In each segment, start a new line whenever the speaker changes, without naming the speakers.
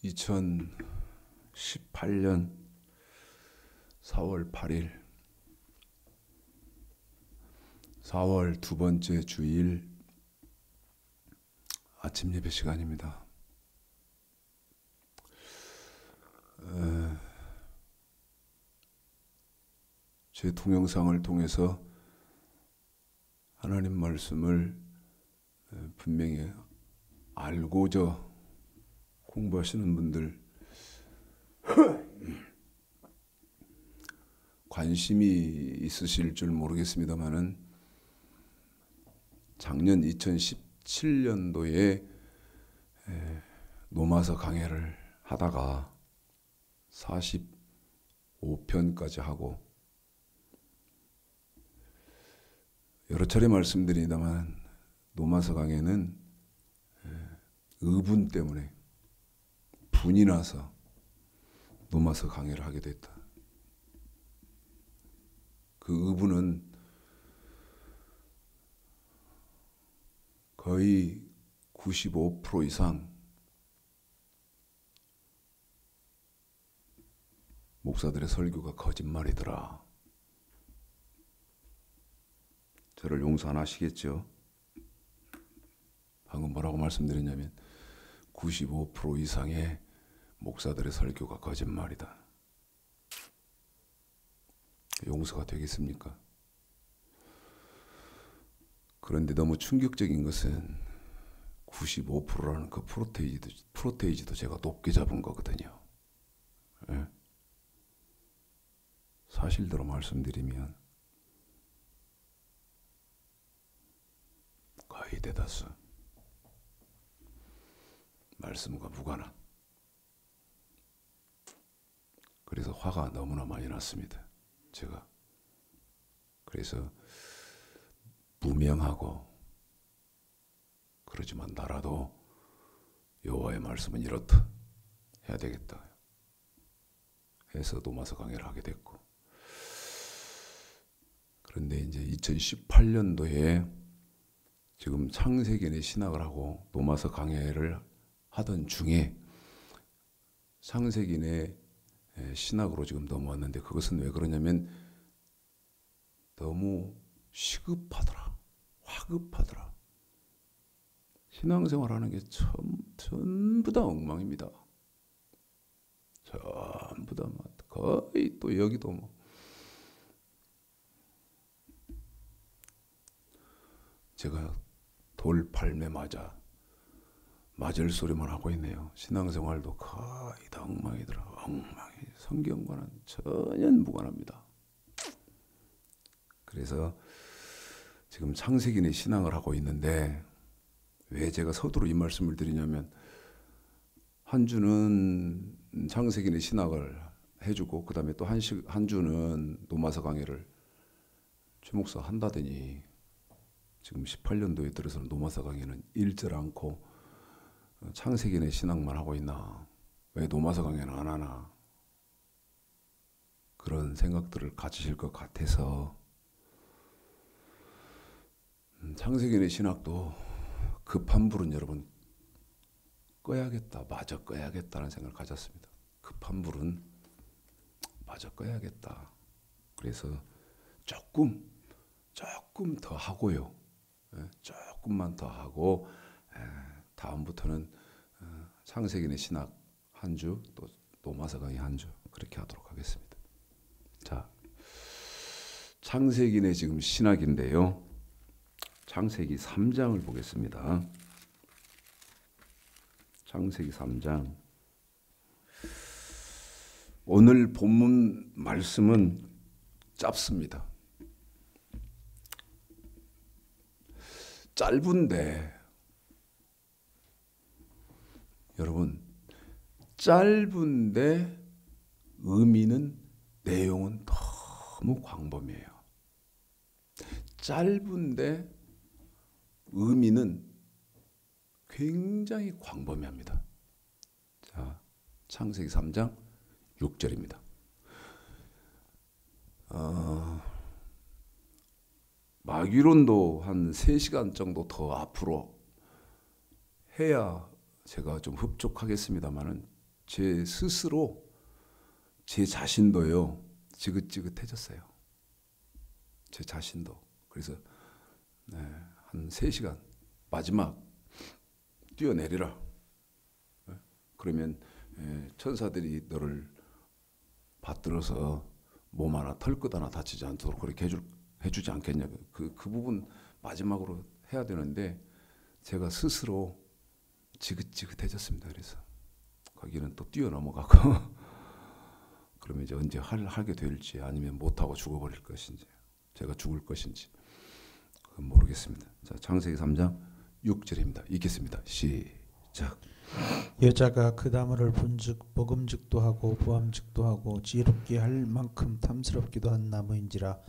2018년 4월 8일 4월 두 번째 주일 아침 예배 시간입니다. 제 동영상을 통해서 하나님 말씀을 분명히 알고자 공부하시는 분들, 관심이 있으실 줄 모르겠습니다만은 작년 2017년도에 노마서 강해를 하다가 45편까지 하고 여러 차례 말씀드립니다만 노마서 강해는 의분 때문에 분이 나서 노마서 강해를 하게 됐다. 그 의분은 거의 95% 이상 목사들의 설교가 거짓말이더라. 저를 용서 안 하시겠죠? 방금 뭐라고 말씀드렸냐면 95% 이상의 목사들의 설교가 거짓말이다. 용서가 되겠습니까? 그런데 너무 충격적인 것은 95%라는 그 프로테이지도 제가 높게 잡은 거거든요. 예? 사실대로 말씀드리면 거의 대다수 말씀과 무관한. 그래서 화가 너무나 많이 났습니다. 제가. 그래서 무명하고 그러지만 나라도 여호와의 말씀은 이렇다 해야 되겠다 해서 노마서 강해를 하게 됐고, 그런데 이제 2018년도에 지금 창세기의 신학을 하고 노마서 강해를 하던 중에 창세기의 신학으로 지금 넘어왔는데, 그것은 왜 그러냐면 너무 시급하더라, 화급하더라. 신앙생활하는 게 전부 다 엉망입니다. 전부 다 거의 또 여기도 뭐 제가 돌팔매 맞을 소리만 하고 있네요. 신앙생활도 거의 다 엉망이더라. 엉망이. 성경과는 전혀 무관합니다. 그래서 지금 창세기의 신앙을 하고 있는데, 왜 제가 서두로 이 말씀을 드리냐면, 한 주는 창세기의 신학을 해주고 그 다음에 또 한 주는 노마서 강해를 최 목사 한다더니 지금 18년도에 들어서는 노마서 강해는 일절 않고 창세기의 신학만 하고 있나, 왜 노마서 강해는 안 하나, 그런 생각들을 가지실 것 같아서 창세기의 신학도 급한 불은 여러분 꺼야겠다, 마저 꺼야겠다는 생각을 가졌습니다. 급한 불은 마저 꺼야겠다. 그래서 조금 더 하고요. 조금만 더 하고 다음부터는 창세기의 신학 한 주, 또 노마서 강해 한 주, 그렇게 하도록 하겠습니다. 자, 창세기의 지금 신학인데요. 창세기 3장을 보겠습니다. 창세기 3장. 오늘 본문 말씀은 짧습니다. 짧은데 여러분, 짧은데 의미는, 내용은 너무 광범위해요. 짧은데 의미는 굉장히 광범위합니다. 자, 창세기 3장 6절입니다. 마귀론도 한 3시간 정도 더 앞으로 해야 제가 좀 흡족하겠습니다만은 제 스스로 제 자신도요 지긋지긋해졌어요. 제 자신도. 그래서 한 3시간 마지막 뛰어내리라. 그러면 천사들이 너를 받들어서 몸 하나 털끝 하나 다치지 않도록 그렇게 해주지 않겠냐. 그 부분 마지막으로 해야 되는데 제가 스스로 지긋지긋해졌습니다. 그래서 거기는 또 뛰어넘어가고 그러면 이제 언제 하게 될지 아니면 못하고 죽어버릴 것인지 제가 죽을 것인지 그건 모르겠습니다. 자, 창세기 3장 6절입니다. 읽겠습니다. 시작.
여자가 그 나무를 본즉 먹음직도 하고 부함직도 하고 지혜롭게 할 만큼 탐스럽기도 한 나무인지라.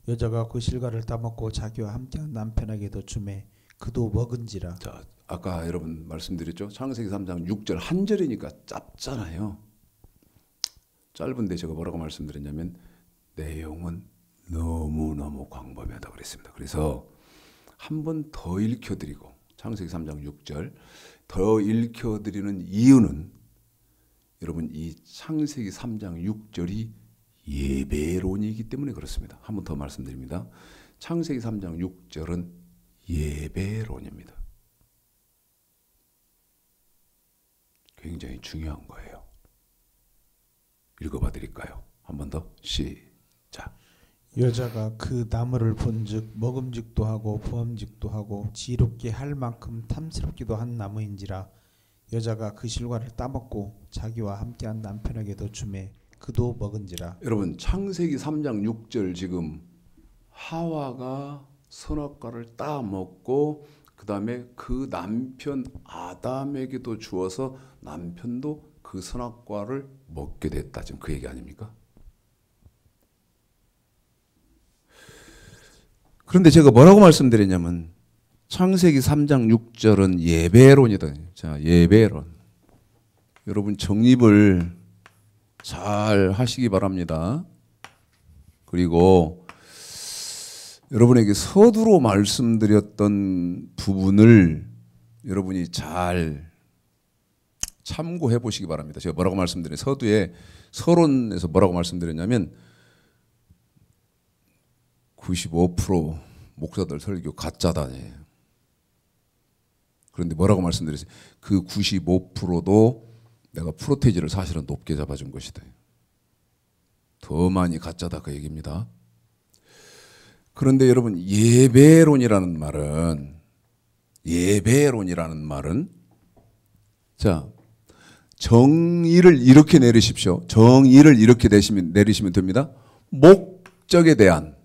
여자가 그 실과를 따먹고 자기와 함께한 남편에게도 주매 그도 먹은지라.
자, 아까 여러분 말씀드렸죠. 창세기 3장 6절 한 절이니까 짧잖아요. 짧은데 제가 뭐라고 말씀드렸냐면 내용은 너무너무 광범위하다고 그랬습니다. 그래서 한 번 더 읽혀드리고 창세기 3장 6절 더 읽혀드리는 이유는 여러분 이 창세기 3장 6절이 예배론이기 때문에 그렇습니다. 한 번 더 말씀드립니다. 창세기 3장 6절은 예배론입니다. 굉장히 중요한 거예요. 읽어봐 드릴까요? 한 번 더 시작.
여자가 그 나무를 본즉 먹음직도 하고 부함직도 하고 지혜롭게 할 만큼 탐스럽기도 한 나무인지라. 여자가 그 실과를 따먹고 자기와 함께한 남편에게도 주매 그도 먹은지라.
여러분 창세기 3장 6절 지금 하와가 선악과를 따먹고 그 다음에 그 남편 아담에게도 주어서 남편도 그 선악과를 먹게 됐다. 지금 그 얘기 아닙니까? 그런데 제가 뭐라고 말씀드렸냐면 창세기 3장 6절은 예배론이다. 자, 예배론. 여러분 정립을 잘 하시기 바랍니다. 그리고 여러분에게 서두로 말씀드렸던 부분을 여러분이 잘 참고해 보시기 바랍니다. 제가 뭐라고 말씀드려요? 서두에 서론에서 뭐라고 말씀드렸냐면 95% 목사들 설교 가짜다. 그런데 뭐라고 말씀드렸어요? 그 95%도 내가 프로테이지를 사실은 높게 잡아준 것이다. 더 많이 가짜다 그 얘기입니다. 그런데 여러분 예배론이라는 말은 자 정의를 이렇게 내리십시오. 정의를 이렇게 내리시면 됩니다. 목적에 대한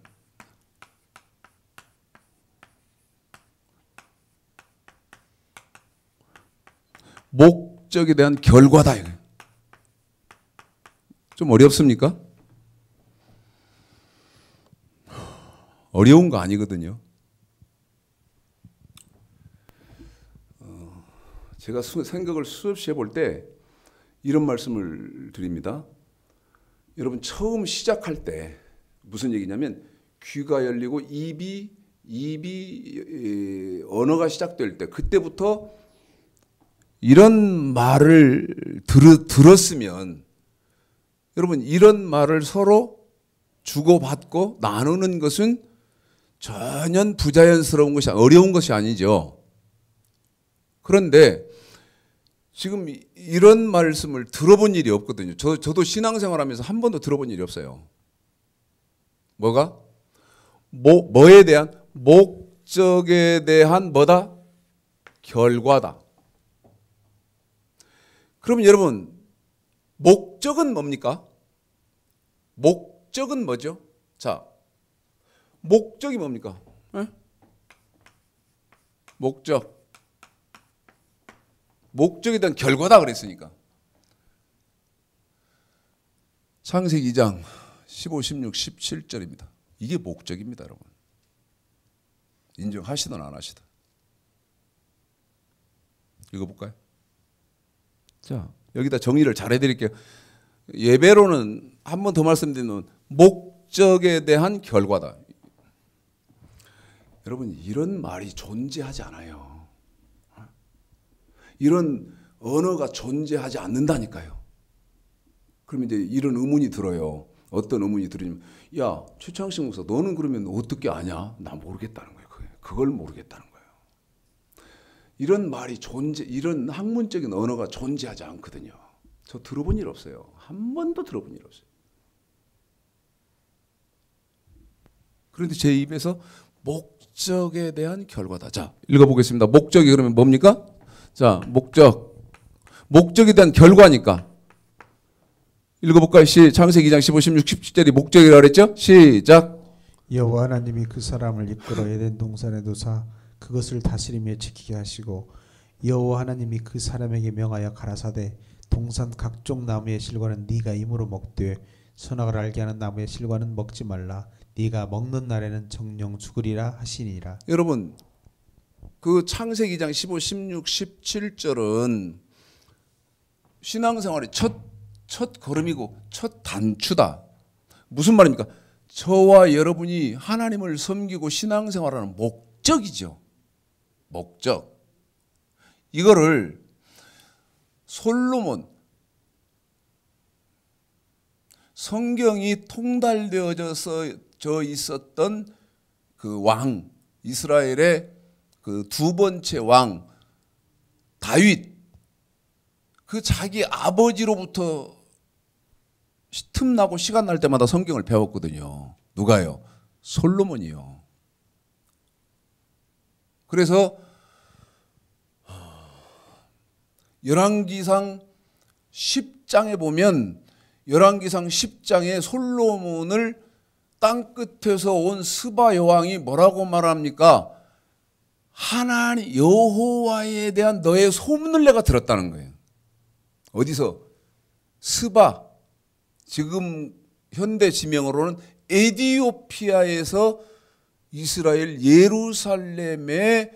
결과다. 좀 어렵습니까? 어려운 거 아니거든요. 제가 생각을 수없이 해볼 때 이런 말씀을 드립니다. 여러분 처음 시작할 때 무슨 얘기냐면 귀가 열리고 입이 언어가 시작될 때 그때부터 이런 말을 들었으면 여러분 이런 말을 서로 주고받고 나누는 것은 전혀 부자연스러운 것이 어려운 것이 아니죠. 그런데 지금 이런 말씀을 들어본 일이 없거든요. 저도 신앙생활하면서 한 번도 들어본 일이 없어요. 뭐가? 뭐에 대한? 목적에 대한 뭐다? 결과다. 그러면 여러분 목적은 뭡니까? 목적은 뭐죠? 자, 목적이 뭡니까? 에? 목적에 대한 결과다 그랬으니까. 창세기 2장 15, 16, 17절입니다. 이게 목적입니다, 여러분. 인정하시든 안 하시든. 읽어볼까요? 자, 여기다 정리를 잘 해드릴게요. 예배로는 한 번 더 말씀드리면 목적에 대한 결과다. 여러분 이런 말이 존재하지 않아요. 이런 언어가 존재하지 않는다니까요. 그러면 이제 이런 의문이 들어요. 어떤 의문이 들으냐면, 야, 최창식 목사, 너는 그러면 어떻게 아냐? 나 모르겠다는 거예요. 그걸 모르겠다는 거예요. 이런 말이 이런 학문적인 언어가 존재하지 않거든요. 저 들어본 일 없어요. 한 번도 들어본 일 없어요. 그런데 제 입에서 목적에 대한 결과다. 자, 읽어보겠습니다. 목적이 그러면 뭡니까? 자, 목적에 대한 결과니까. 읽어볼까요? 창세기 2장 15, 16, 17절이 목적이라고 그랬죠? 시작.
여호와 하나님이 그 사람을 이끌어 에덴 동산에 두사 그것을 다스리며 지키게 하시고 여호와 하나님이 그 사람에게 명하여 가라사대 동산 각종 나무의 실과는 네가 임으로 먹되 선악을 알게 하는 나무의 실과는 먹지 말라. 네가 먹는 날에는 정령 죽으리라 하시니라.
여러분, 그 창세기 2장 15, 16, 17절은 신앙생활의 첫 걸음이고 첫 단추다. 무슨 말입니까? 저와 여러분이 하나님을 섬기고 신앙생활하는 목적이죠. 목적. 이거를 솔로몬, 성경이 통달되어져 있었던 그 왕, 이스라엘의 그 두 번째 왕 다윗, 그 자기 아버지로부터 틈나고 시간 날 때마다 성경을 배웠거든요. 누가요? 솔로몬이요. 그래서 열왕기상 10장에 보면 열왕기상 10장에 솔로몬을 땅끝에서 온 스바 여왕이 뭐라고 말합니까? 하나님 여호와에 대한 너의 소문을 내가 들었다는 거예요. 어디서? 스바, 지금 현대 지명으로는 에디오피아에서 이스라엘 예루살렘에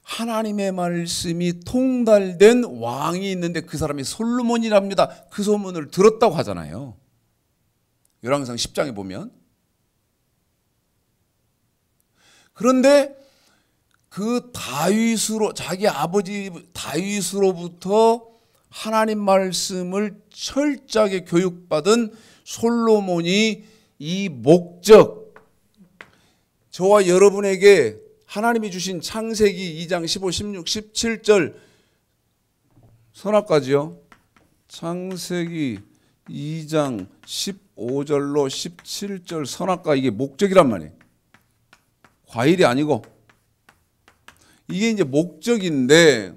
하나님의 말씀이 통달된 왕이 있는데 그 사람이 솔로몬이랍니다. 그 소문을 들었다고 하잖아요. 열왕기상 10장에 보면. 그런데 그 자기 아버지 다윗으로부터 하나님 말씀을 철저하게 교육받은 솔로몬이 이 목적, 저와 여러분에게 하나님이 주신 창세기 2장 15, 16, 17절 선악과지요. 창세기 2장 15절로 17절 선악과, 이게 목적이란 말이에요. 과일이 아니고 이게 이제 목적인데,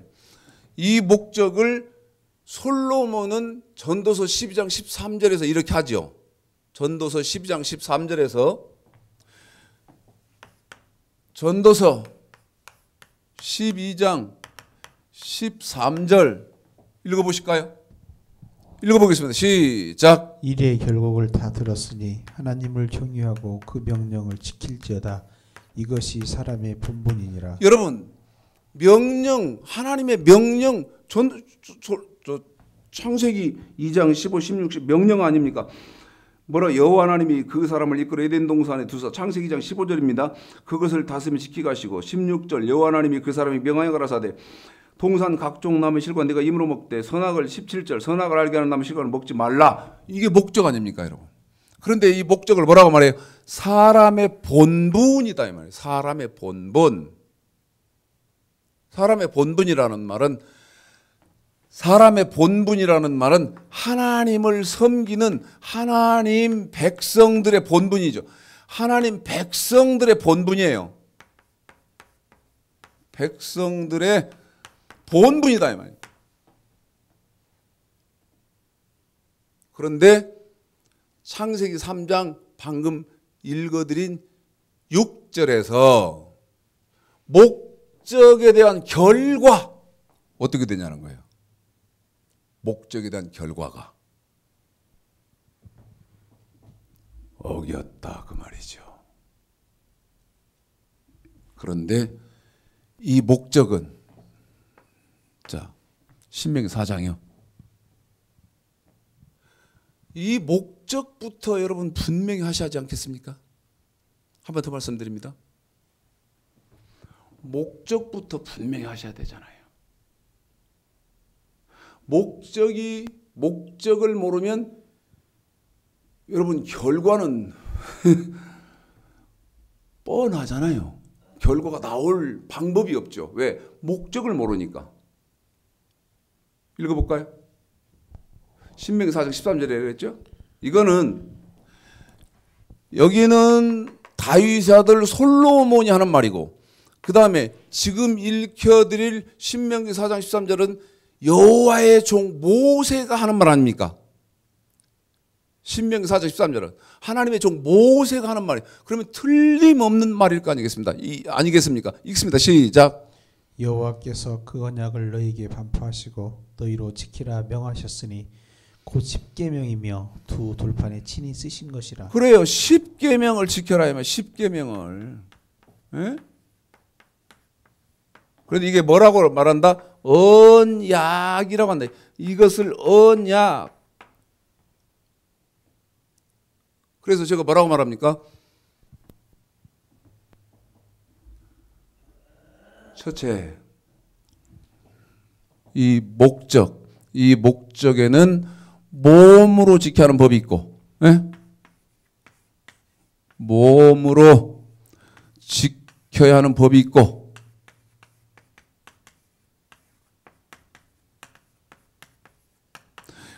이 목적을 솔로몬은 전도서 12장 13절에서 이렇게 하죠. 전도서 12장 13절에서 전도서 12장 13절 읽어보실까요? 읽어보겠습니다. 시작.
일의 결국을 다 들었으니 하나님을 경유하고 그 명령을 지킬지어다. 이것이 사람의 본분이니라.
여러분, 명령, 하나님의 명령, 창세기 2장 15, 16, 명령 아닙니까? 뭐라? 여호와 하나님이 그 사람을 이끌어 에덴 동산에 두사. 창세기 2장 15절입니다. 그것을 다스리며 지키게 하시고 16절 여호와 하나님이 그 사람이 명하여 가라사대 동산 각종 나무의 실과 네가 임으로 먹되 선악을 17절 선악을 알게 하는 나무의 실과는 먹지 말라. 이게 목적 아닙니까, 여러분? 그런데 이 목적을 뭐라고 말해요? 사람의 본분이다 이 말이에요. 사람의 본분. 사람의 본분이라는 말은 하나님을 섬기는 하나님 백성들의 본분이죠. 하나님 백성들의 본분이에요. 백성들의 본분이다 이 말이에요. 그런데 창세기 3장 방금 읽어드린 6절에서 목적에 대한 결과 어떻게 되냐는 거예요. 목적에 대한 결과가 어겼다 그 말이죠. 그런데 이 목적은, 자, 신명기 4장이요. 이 목적부터 여러분 분명히 하셔야 하지 않겠습니까? 한 번 더 말씀드립니다. 목적부터 분명히 하셔야 되잖아요. 목적을 모르면 여러분 결과는 뻔하잖아요. 결과가 나올 방법이 없죠. 왜? 목적을 모르니까. 읽어볼까요? 신명기 4장 13절에 그랬죠? 이거는 여기는 다윗의 아들 솔로몬이 하는 말이고, 그 다음에 지금 읽혀드릴 신명기 4장 13절은 여호와의 종 모세가 하는 말 아닙니까? 신명기 4장 13절은 하나님의 종 모세가 하는 말이에요. 그러면 틀림없는 말일 거 아니겠습니까? 읽습니다. 시작.
여호와께서 그 언약을 너희에게 반포하시고 너희로 지키라 명하셨으니 곧 십계명이며 두 돌판에 친히 쓰신 것이라.
그래요. 십계명을 지켜라 하면 십계명을. 예? 그런데 이게 뭐라고 말한다? 언약이라고 한다. 이것을 언약. 그래서 제가 뭐라고 말합니까? 첫째, 이 목적에는 몸으로 지켜야 하는 법이 있고, 예? 몸으로 지켜야 하는 법이 있고,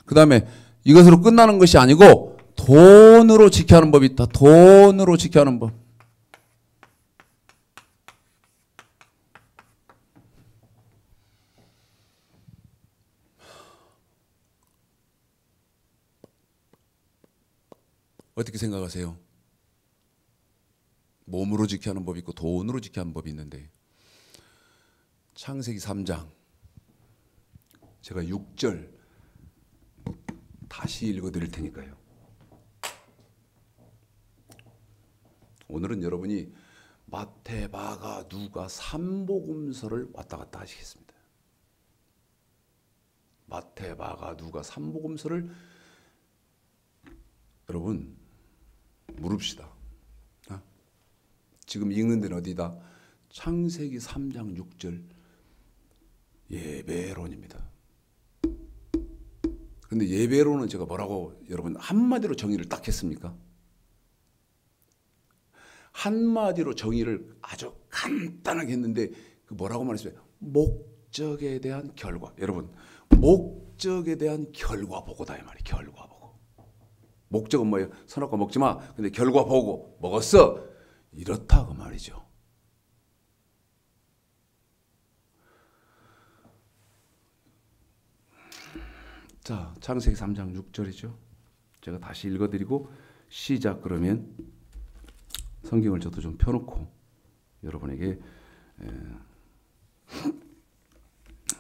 그 다음에 이것으로 끝나는 것이 아니고 돈으로 지켜야 하는 법이 있다. 돈으로 지켜야 하는 법. 어떻게 생각하세요? 몸으로 지켜야 하는 법이 있고 돈으로 지켜야 하는 법이 있는데, 창세기 3장 제가 6절 다시 읽어드릴 테니까요. 오늘은 여러분이 마태, 마가, 누가, 삼복음서를 왔다 갔다 하시겠습니다. 마태, 마가, 누가, 삼복음서를 여러분 물읍시다. 지금 읽는 데는 어디다? 창세기 3장 6절 예배론입니다. 그런데 예배론은 제가 뭐라고 여러분 한마디로 정의를 딱 했습니까? 한마디로 정의를 아주 간단하게 했는데 그 뭐라고 말했어요? 목적에 대한 결과. 여러분 목적에 대한 결과 보고다 이 말이에요. 결과 보고. 목적은 뭐예요? 선악과 먹지 마. 근데 결과 보고 먹었어. 이렇다 그 말이죠. 자, 창세기 3장 6절이죠. 제가 다시 읽어드리고 시작. 그러면 성경을 저도 좀 펴놓고 여러분에게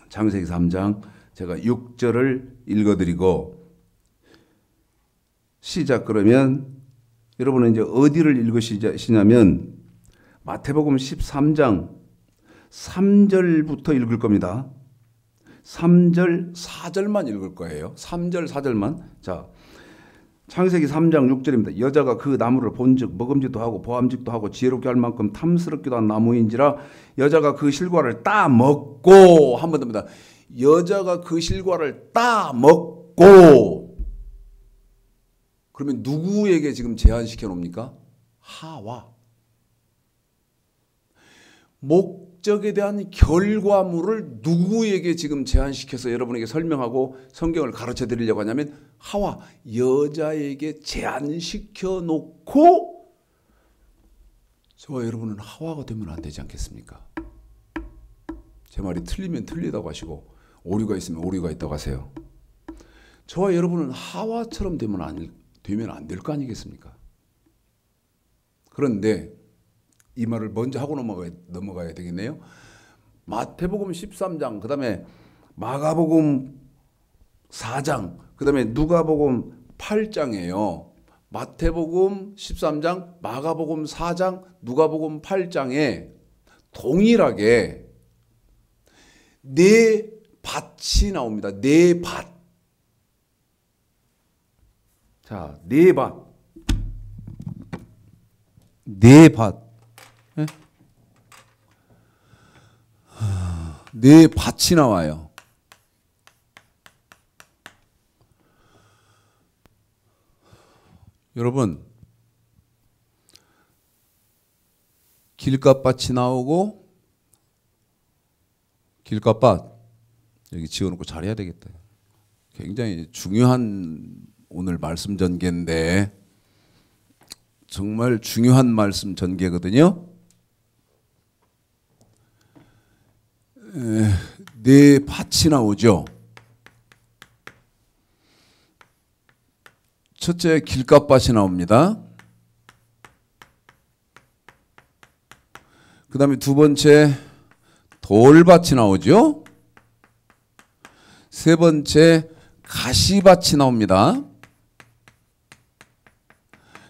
창세기 3장 제가 6절을 읽어드리고 시작. 그러면 여러분은 이제 어디를 읽으시냐면 마태복음 13장 3절부터 읽을 겁니다. 3절, 4절만 읽을 거예요. 3절, 4절만. 자, 창세기 3장 6절입니다. 여자가 그 나무를 본즉 먹음직도 하고 보암직도 하고 지혜롭게 할 만큼 탐스럽기도 한 나무인지라 여자가 그 실과를 따 먹고, 한 번 더입니다. 여자가 그 실과를 따 먹고. 그러면 누구에게 지금 제한시켜 놓습니까? 하와. 목적에 대한 결과물을 누구에게 지금 제한시켜서 여러분에게 설명하고 성경을 가르쳐 드리려고 하냐면 하와, 여자에게 제한시켜 놓고 저와 여러분은 하와가 되면 안 되지 않겠습니까? 제 말이 틀리면 틀리다고 하시고 오류가 있으면 오류가 있다고 하세요. 저와 여러분은 하와처럼 되면 안 될 거 아니겠습니까? 그런데 이 말을 먼저 하고 넘어가야 되겠네요. 마태복음 13장, 그 다음에 마가복음 4장, 그 다음에 누가복음 8장이에요. 마태복음 13장, 마가복음 4장, 누가복음 8장에 동일하게 네 밭이 나옵니다. 네 밭. 자, 네 밭. 네 밭. 네 밭이 나와요. 여러분, 길값밭이 나오고, 길값밭 여기 지어놓고 잘해야 되겠다. 굉장히 중요한 오늘 말씀 전개인데, 정말 중요한 말씀 전개거든요. 네 밭이 나오죠. 첫째, 길값밭이 나옵니다. 그 다음에 두 번째, 돌밭이 나오죠. 세 번째, 가시밭이 나옵니다.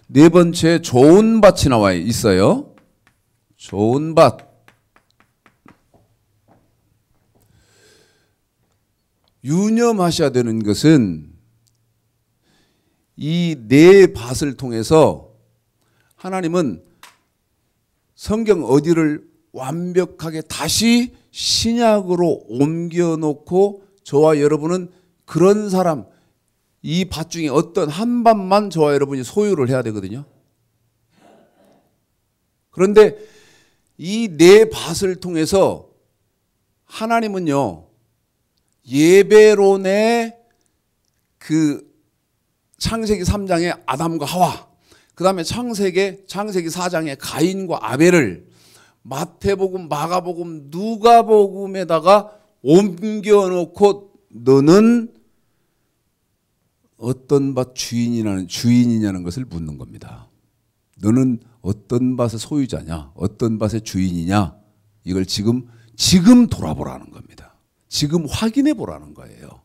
네 번째, 좋은 밭이 나와 있어요. 좋은 밭. 유념하셔야 되는 것은 이 네 밭을 통해서 하나님은 성경 어디를 완벽하게 다시 신약으로 옮겨놓고 저와 여러분은 그런 사람, 이 밭 중에 어떤 한 밭만 저와 여러분이 소유를 해야 되거든요. 그런데 이 네 밭을 통해서 하나님은요, 예배론의 그 창세기 3장의 아담과 하와, 그 다음에 창세기 4장의 가인과 아벨을 마태복음, 마가복음, 누가복음에다가 옮겨놓고 너는 어떤 밭 주인이냐는 것을 묻는 겁니다. 너는 어떤 밭의 소유자냐, 어떤 밭의 주인이냐, 이걸 지금 돌아보라는 겁니다. 지금 확인해 보라는 거예요.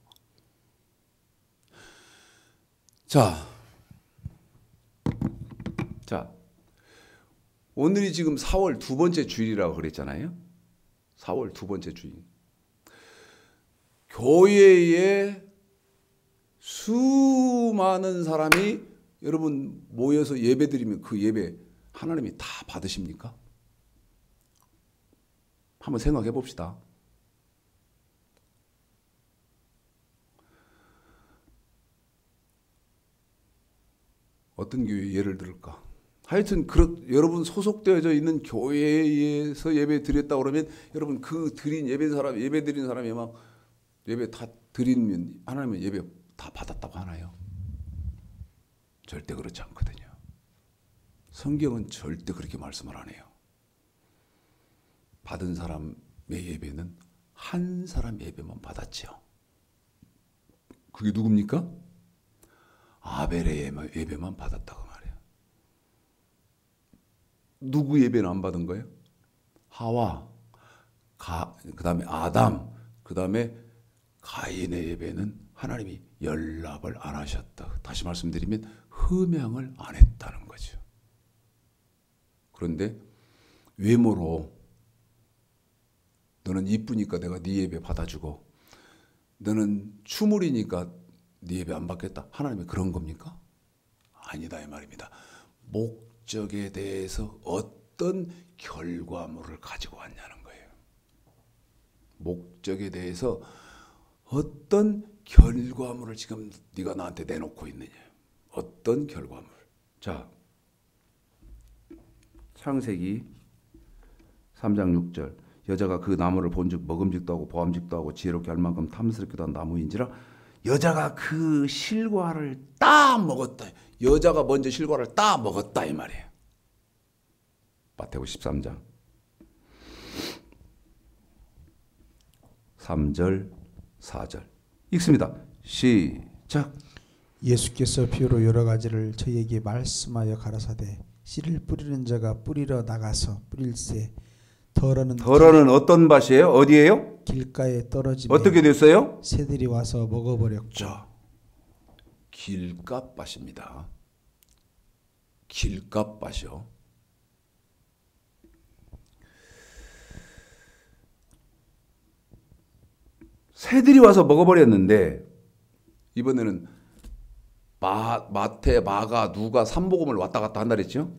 자, 오늘이 지금 4월 두 번째 주일이라고 그랬잖아요. 4월 두 번째 주일. 교회에 수많은 사람이 여러분 모여서 예배 드리면 그 예배 하나님이 다 받으십니까? 한번 생각해 봅시다. 어떤 교회 예를 들을까? 하여튼 여러분 소속되어져 있는 교회에서 예배 드렸다 그러면 여러분 그 드린 예배 드린 사람이 막 예배 다 드리면 하나님은 예배 다 받았다고 하나요? 절대 그렇지 않거든요. 성경은 절대 그렇게 말씀을 안 해요. 받은 사람의 예배는 한 사람 예배만 받았죠. 그게 누굽니까? 아벨의 예배만 받았다고 말해요. 누구 예배는 안 받은 거예요? 하와, 그 다음에 아담, 그 다음에 가인의 예배는 하나님이 연락을 안 하셨다. 다시 말씀드리면 흠양을 안 했다는 거죠. 그런데 외모로 너는 이쁘니까 내가 네 예배 받아주고 너는 추물이니까 네 예배 안 받겠다. 하나님이 그런 겁니까? 아니다 이 말입니다. 목적에 대해서 어떤 결과물을 가지고 왔냐는 거예요. 목적에 대해서 어떤 결과물을 지금 네가 나한테 내놓고 있느냐. 어떤 결과물. 자, 창세기 3장 6절. 여자가 그 나무를 본즉 먹음직도 하고 보암직도 하고 지혜롭게 할 만큼 탐스럽기도 한 나무인지라 여자가 그 실과를 따 먹었다. 여자가 먼저 실과를 따 먹었다 이 말이에요. 마태복음 13장 3절 4절 읽습니다. 시작.
예수께서 비유로 여러 가지를 저희에게 말씀하여 가라사대 씨를 뿌리는 자가 뿌리러 나가서 뿌릴새 덜어는
어떤 밭이에요? 어디예요?
길가에 떨어지면
어떻게 됐어요?
새들이 와서 먹어버렸고.
자, 길값밭입니다. 길값밭이요. 새들이 와서 먹어버렸는데 이번에는 마태, 마가, 누가 삼복음을 왔다 갔다 한다 그랬죠?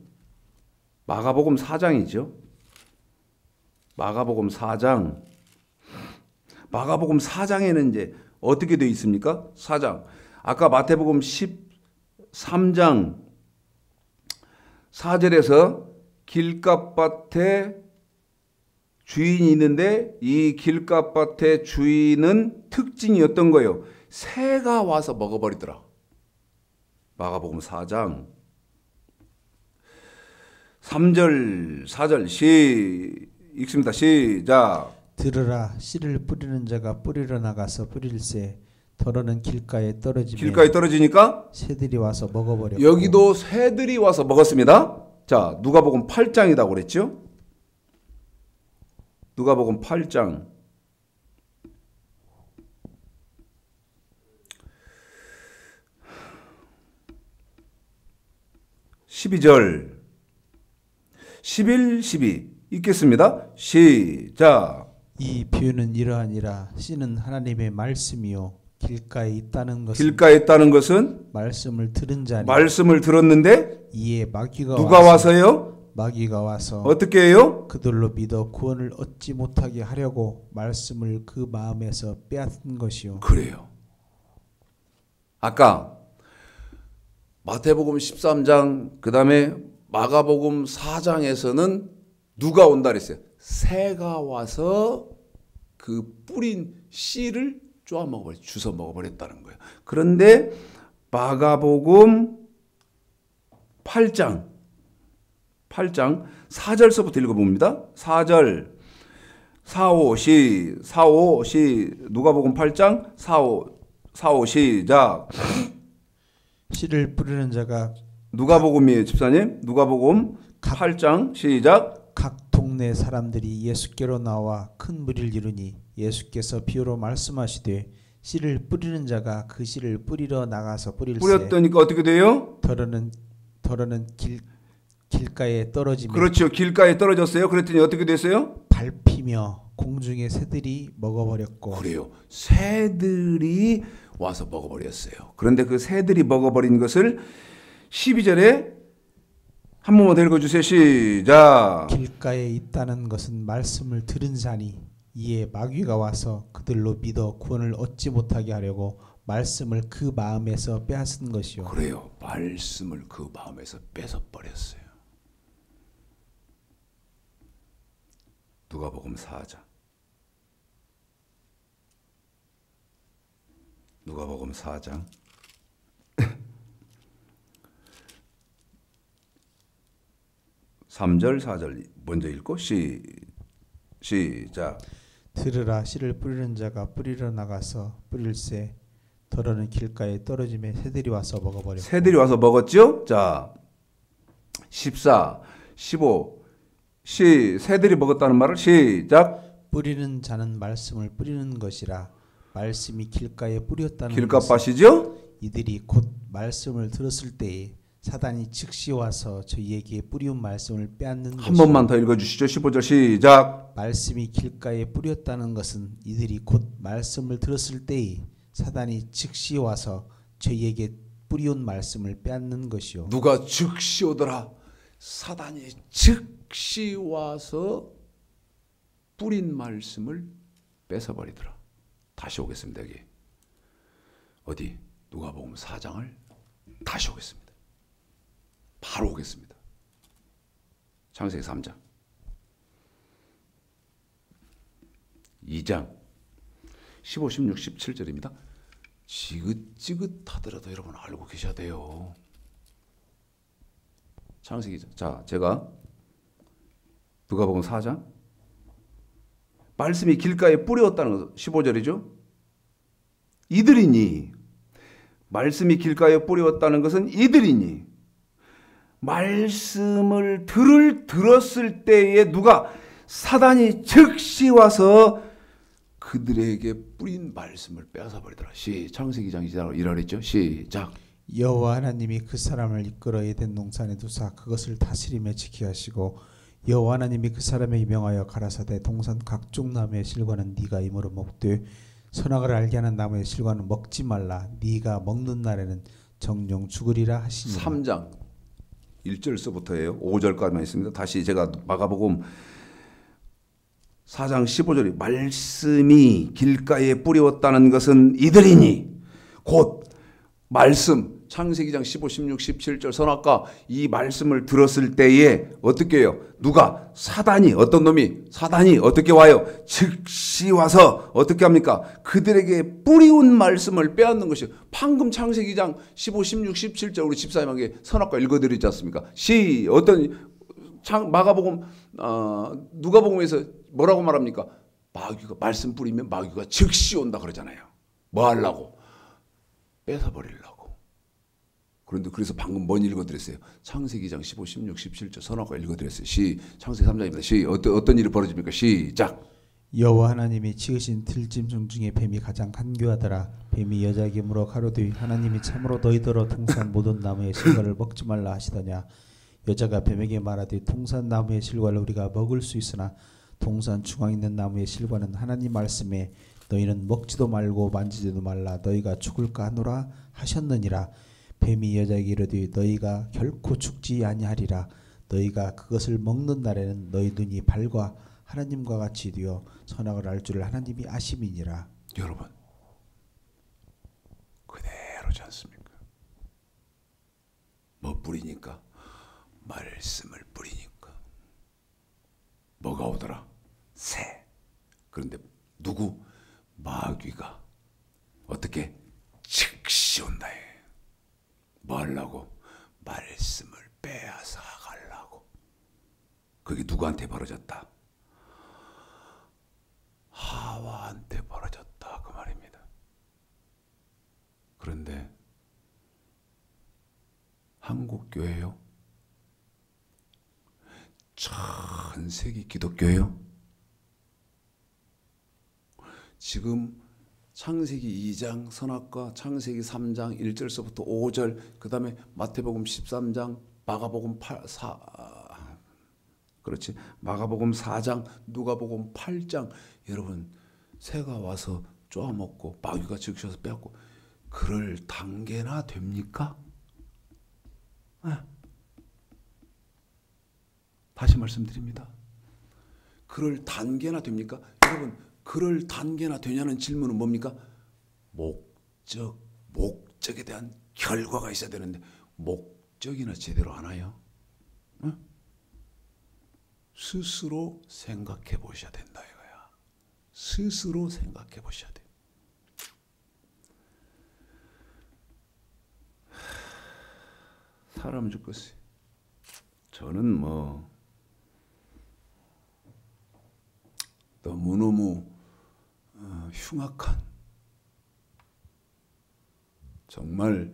마가복음 4장이죠. 마가복음 4장. 마가복음 4장에는 이제 어떻게 되어 있습니까? 4장. 아까 마태복음 13장 4절에서 길갓밭에 주인이 있는데 이 길갓밭의 주인은 특징이 어떤 거예요? 새가 와서 먹어버리더라. 마가복음 4장 3절 4절 읽습니다. 시작.
들으라 씨를 뿌리는 자가 뿌리러 나가서 뿌릴새 더러는 길가에
떨어지니까
새들이 와서 먹어버렸고.
여기도 새들이 와서 먹었습니다. 자, 누가복음 8장이라고 그랬죠? 누가복음 8장 12절 11, 12 읽겠습니다. 시작.
이 비유는 이러하니라. 씨는 하나님의 말씀이요 길가에 있다는
것은
말씀을 들은 자니
말씀을 들었는데
이에 마귀가
누가 와서요?
마귀가 와서
어떻게 해요?
그들로 믿어 구원을 얻지 못하게 하려고 말씀을 그 마음에서 빼앗은 것이요.
그래요. 아까 마태복음 13장 그다음에 마가복음 4장에서는 누가 온다 그랬어요? 새가 와서 그 뿌린 씨를 쪼아 먹어버렸, 주워 먹어버렸다는 거예요. 그런데 마가복음 8장 4절서부터 읽어봅니다. 4절 4, 5 시 누가복음 8장 4, 5 시작.
씨를 뿌리는 자가
누가복음이에요, 집사님. 누가복음 8장 시작.
각 동네 사람들이 예수께로 나와 큰 무리를 이루니 예수께서 비유로 말씀하시되 씨를 뿌리는 자가 그 씨를 뿌리러 나가서 뿌릴새
뿌렸더니까 어떻게 돼요?
더러는 길가에 떨어지며
그렇죠. 길가에 떨어졌어요. 그랬더니 어떻게 됐어요?
밟히며 공중의 새들이 먹어버렸고.
그래요. 새들이 와서 먹어버렸어요. 그런데 그 새들이 먹어버린 것을 12절에 한 번만 더 읽어주세요. 시작.
길가에 있다는 것은 말씀을 들은 자니 이에 마귀가 와서 그들로 믿어 구원을 얻지 못하게 하려고 말씀을 그 마음에서 빼앗은 것이요.
그래요. 말씀을 그 마음에서 뺏어버렸어요. 누가복음 4장 누가복음 4장 3절 4절 먼저 읽고 시작.
들으라. 씨를 뿌리는 자가 뿌리러 나가서 뿌릴새 더러는 길가에 떨어지며 새들이 와서 먹어버렸고.
새들이 와서 먹었죠. 자 14 15 새들이 먹었다는 말을 시작.
뿌리는 자는 말씀을 뿌리는 것이라. 말씀이 길가에 뿌렸다는
길갓밭이죠.
이들이 곧 말씀을 들었을 때에 사단이 즉시 와서 저희에게 뿌리운 말씀을 빼앗는 것이요.
한 번만 더 읽어주시죠. 15절 시작.
말씀이 길가에 뿌렸다는 것은 이들이 곧 말씀을 들었을 때에 사단이 즉시 와서 저희에게 뿌리운 말씀을 빼앗는 것이요.
누가 즉시 오더라? 사단이 즉시 와서 뿌린 말씀을 뺏어버리더라. 다시 오겠습니다. 여기 어디 누가복음 4장을 다시 오겠습니다. 바로 오겠습니다. 창세기 3장 2장 15, 16, 17절입니다. 지긋지긋하더라도 여러분 알고 계셔야 돼요. 창세기. 자, 제가 누가복음 4장 말씀이 길가에 뿌렸다는 것 15절이죠. 이들이니 말씀이 길가에 뿌렸다는 것은 이들이니 말씀을 들었을 때에 누가 사단이 즉시 와서 그들에게 뿌린 말씀을 빼앗아버리더라. 창세기 2장 2절로 이러랬죠. 시작.
여호와 하나님이 그 사람을 이끌어 에덴 동산에 두사 그것을 다스리며 지키게 하시고 여호와 하나님이 그 사람에게 명하여 가라사대 동산 각종 나무의 실과는 네가 이므로 먹되 선악을 알게 하는 나무의 실과는 먹지 말라. 네가 먹는 날에는 정령 죽으리라 하시니.
3장 1절서부터예요. 5절까지만 있습니다. 다시 제가 마가복음 4장 15절이 말씀이 길가에 뿌리웠다는 것은 이들이니 곧 말씀 창세기장 15, 16, 17절 선악과 이 말씀을 들었을 때에 어떻게 해요? 누가? 사단이, 어떤 놈이? 사단이 어떻게 와요? 즉시 와서 어떻게 합니까? 그들에게 뿌리온 말씀을 빼앗는 것이에요. 방금 창세기장 15, 16, 17절 우리 집사님에게 선악과 읽어드리지 않습니까? 마가복음, 누가복음에서 뭐라고 말합니까? 마귀가 말씀 뿌리면 마귀가 즉시 온다 그러잖아요. 뭐 하려고? 뺏어버리려고. 그런데 그래서 방금 뭔 읽어드렸어요? 창세기장 15, 16, 17절 선악과 읽어드렸어요. 창세기 3장입니다. 어떤 일이 벌어집니까? 시작.
여호와 하나님이 지으신 들짐승 중에 뱀이 가장 간교하더라. 뱀이 여자에게 물어 가로되 하나님이 참으로 너희더러 동산 모든 나무의 실과를 먹지 말라 하시더냐. 여자가 뱀에게 말하되 동산 나무의 실과를 우리가 먹을 수 있으나 동산 중앙에 있는 나무의 실과는 하나님 말씀에 너희는 먹지도 말고 만지지도 말라 너희가 죽을까 하노라 하셨느니라. 뱀이 여자에게 이르되 너희가 결코 죽지 아니하리라. 너희가 그것을 먹는 날에는 너희 눈이 밝아 하나님과 같이 되어 선악을 알 줄을 하나님이 아심이니라.
여러분 그대로지 않습니까? 뭐 뿌리니까? 말씀을 뿌리니까 뭐가 오더라? 새. 그런데 누구? 마귀가 어떻게? 즉시 온다 해. 뭐 하려고? 말씀을 빼앗아 가려고. 그게 누구한테 벌어졌다? 하와한테 벌어졌다 그 말입니다. 그런데 한국교회요? 전 세계 기독교요? 지금 창세기 2장 선악과 창세기 3장 1절서부터 5절 그 다음에 마태복음 13장 마가복음 마가복음 4장 누가복음 8장 여러분 새가 와서 쪼아먹고 마귀가 즉셔서 빼앗고 그럴 단계나 됩니까? 다시 말씀드립니다. 그럴 단계나 됩니까? 여러분 그럴 단계나 되냐는 질문은 뭡니까? 목적에 대한 결과가 있어야 되는데 목적이나 제대로 하나요? 스스로 생각해 보셔야 된다 이거야. 스스로 생각해 보셔야 돼. 사람 죽겠어요. 저는 너무너무 흉악한 정말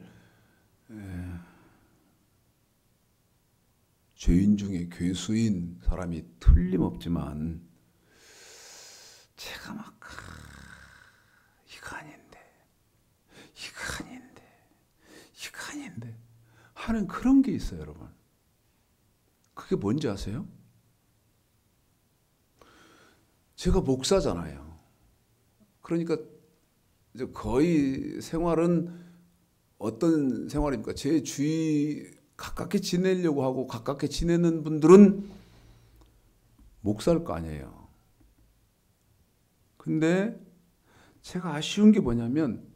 죄인 중에 괴수인 사람이 틀림없지만 제가 막 이거 아닌데 하는 그런 게 있어요 여러분. 그게 뭔지 아세요? 제가 목사잖아요. 그러니까 이제 거의 생활은 어떤 생활입니까? 제 주위 가깝게 지내려고 하고 가깝게 지내는 분들은 목사일 거 아니에요. 근데 제가 아쉬운 게 뭐냐면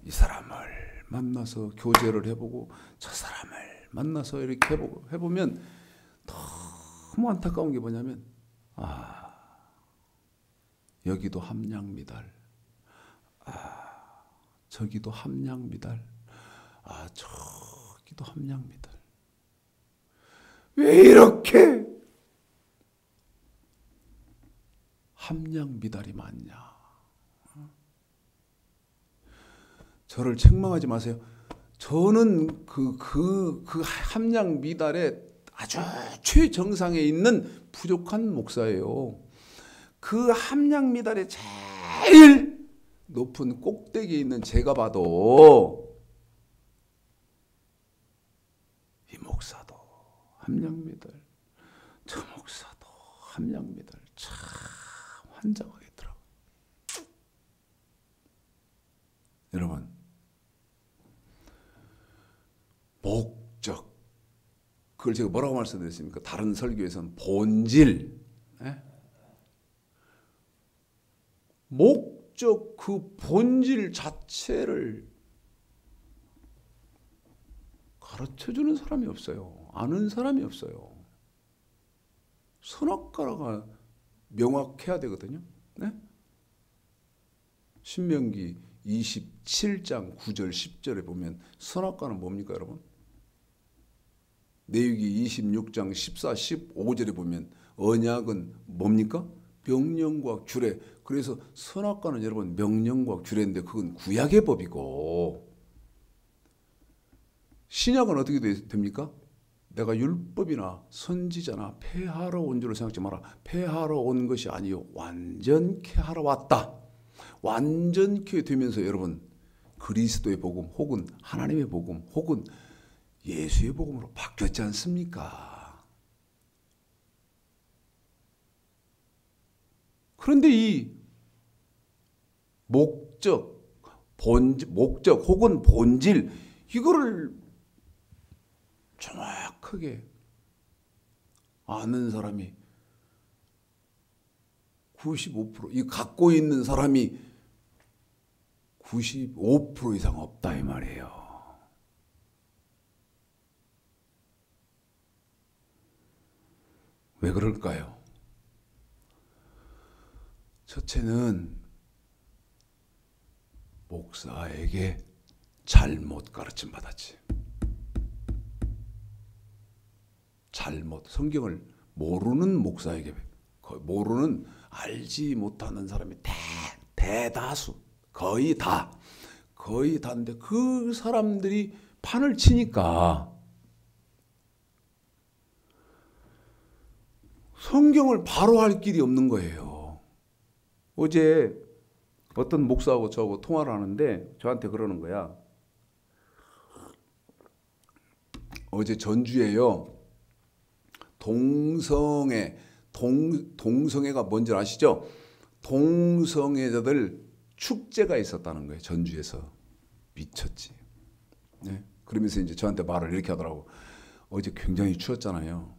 이 사람을 만나서 교제를 해보고 저 사람을 만나서 이렇게 해보면 너무 안타까운 게 뭐냐면 여기도 함량미달, 저기도 함량미달, 저기도 함량미달. 왜 이렇게 함량미달이 많냐? 저를 책망하지 마세요. 저는 그 함량미달의 아주 최정상에 있는 부족한 목사예요. 그 함량미달의 제일 높은 꼭대기에 있는 제가 봐도 이 목사도 함량미달, 저 목사도 함량미달 참 환장하겠더라고요. 여러분 목적 그걸 제가 뭐라고 말씀드렸습니까? 다른 설교에서는 본질 목적 그 본질 자체를 가르쳐주는 사람이 없어요. 아는 사람이 없어요. 선악과가 명확해야 되거든요. 네? 신명기 27장 9절 10절에 보면 선악과는 뭡니까 여러분? 레위기 26장 14, 15절에 보면 언약은 뭡니까? 명령과 규례. 그래서 선악과는 여러분 명령과 규례인데 그건 구약의 법이고 신약은 어떻게 됩니까? 내가 율법이나 선지자나 폐하러 온 줄로 생각하지 마라. 폐하러 온 것이 아니요 완전케 하러 왔다. 완전케 되면서 여러분 그리스도의 복음 혹은 하나님의 복음 혹은 예수의 복음으로 바뀌었지 않습니까? 그런데 이 목적 혹은 본질 이거를 정확하게 아는 사람이 95%, 이 갖고 있는 사람이 95% 이상 없다 이 말이에요. 왜 그럴까요? 첫째는 목사에게 잘못 가르침 받았지. 잘못 성경을 모르는 목사에게 모르는 알지 못하는 사람이 대다수 거의 다인데 그 사람들이 판을 치니까 성경을 바로 할 길이 없는 거예요. 어제 어떤 목사하고 저하고 통화를 하는데 저한테 그러는 거야. 어제 전주에요. 동성애가 뭔지 아시죠? 동성애자들 축제가 있었다는 거예요. 전주에서. 미쳤지. 네? 그러면서 이제 저한테 말을 이렇게 하더라고. 어제 굉장히 추웠잖아요.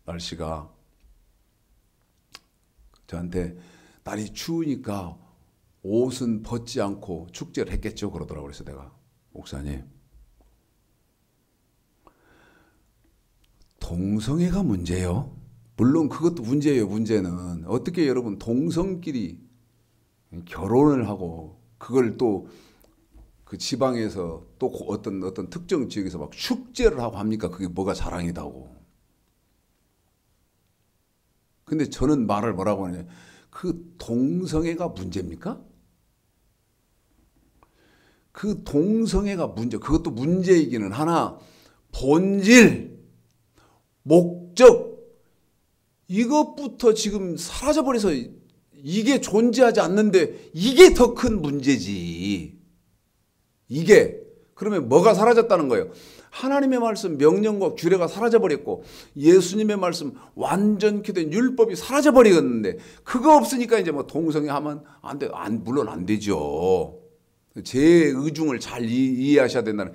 날씨가. 저한테 날이 추우니까 옷은 벗지 않고 축제를 했겠죠. 그러더라고요. 그래서 내가 목사님 동성애가 문제예요. 물론 그것도 문제예요. 문제는 어떻게 여러분 동성끼리 결혼을 하고 그걸 또 그 지방에서 또 어떤 특정 지역에서 막 축제를 하고 합니까? 그게 뭐가 자랑이다고. 근데 저는 말을 뭐라고 하냐? 그 동성애가 문제입니까? 그 동성애가 문제. 그것도 문제이기는 하나 본질 목적 이것부터 지금 사라져버려서 이게 존재하지 않는데 이게 더 큰 문제지. 이게 그러면 뭐가 사라졌다는 거예요? 하나님의 말씀 명령과 규례가 사라져버렸고 예수님의 말씀 완전케 된 율법이 사라져버리겠는데 그거 없으니까 이제 뭐 동성애 하면 안 돼. 물론 안 되죠. 제 의중을 잘 이해하셔야 된다는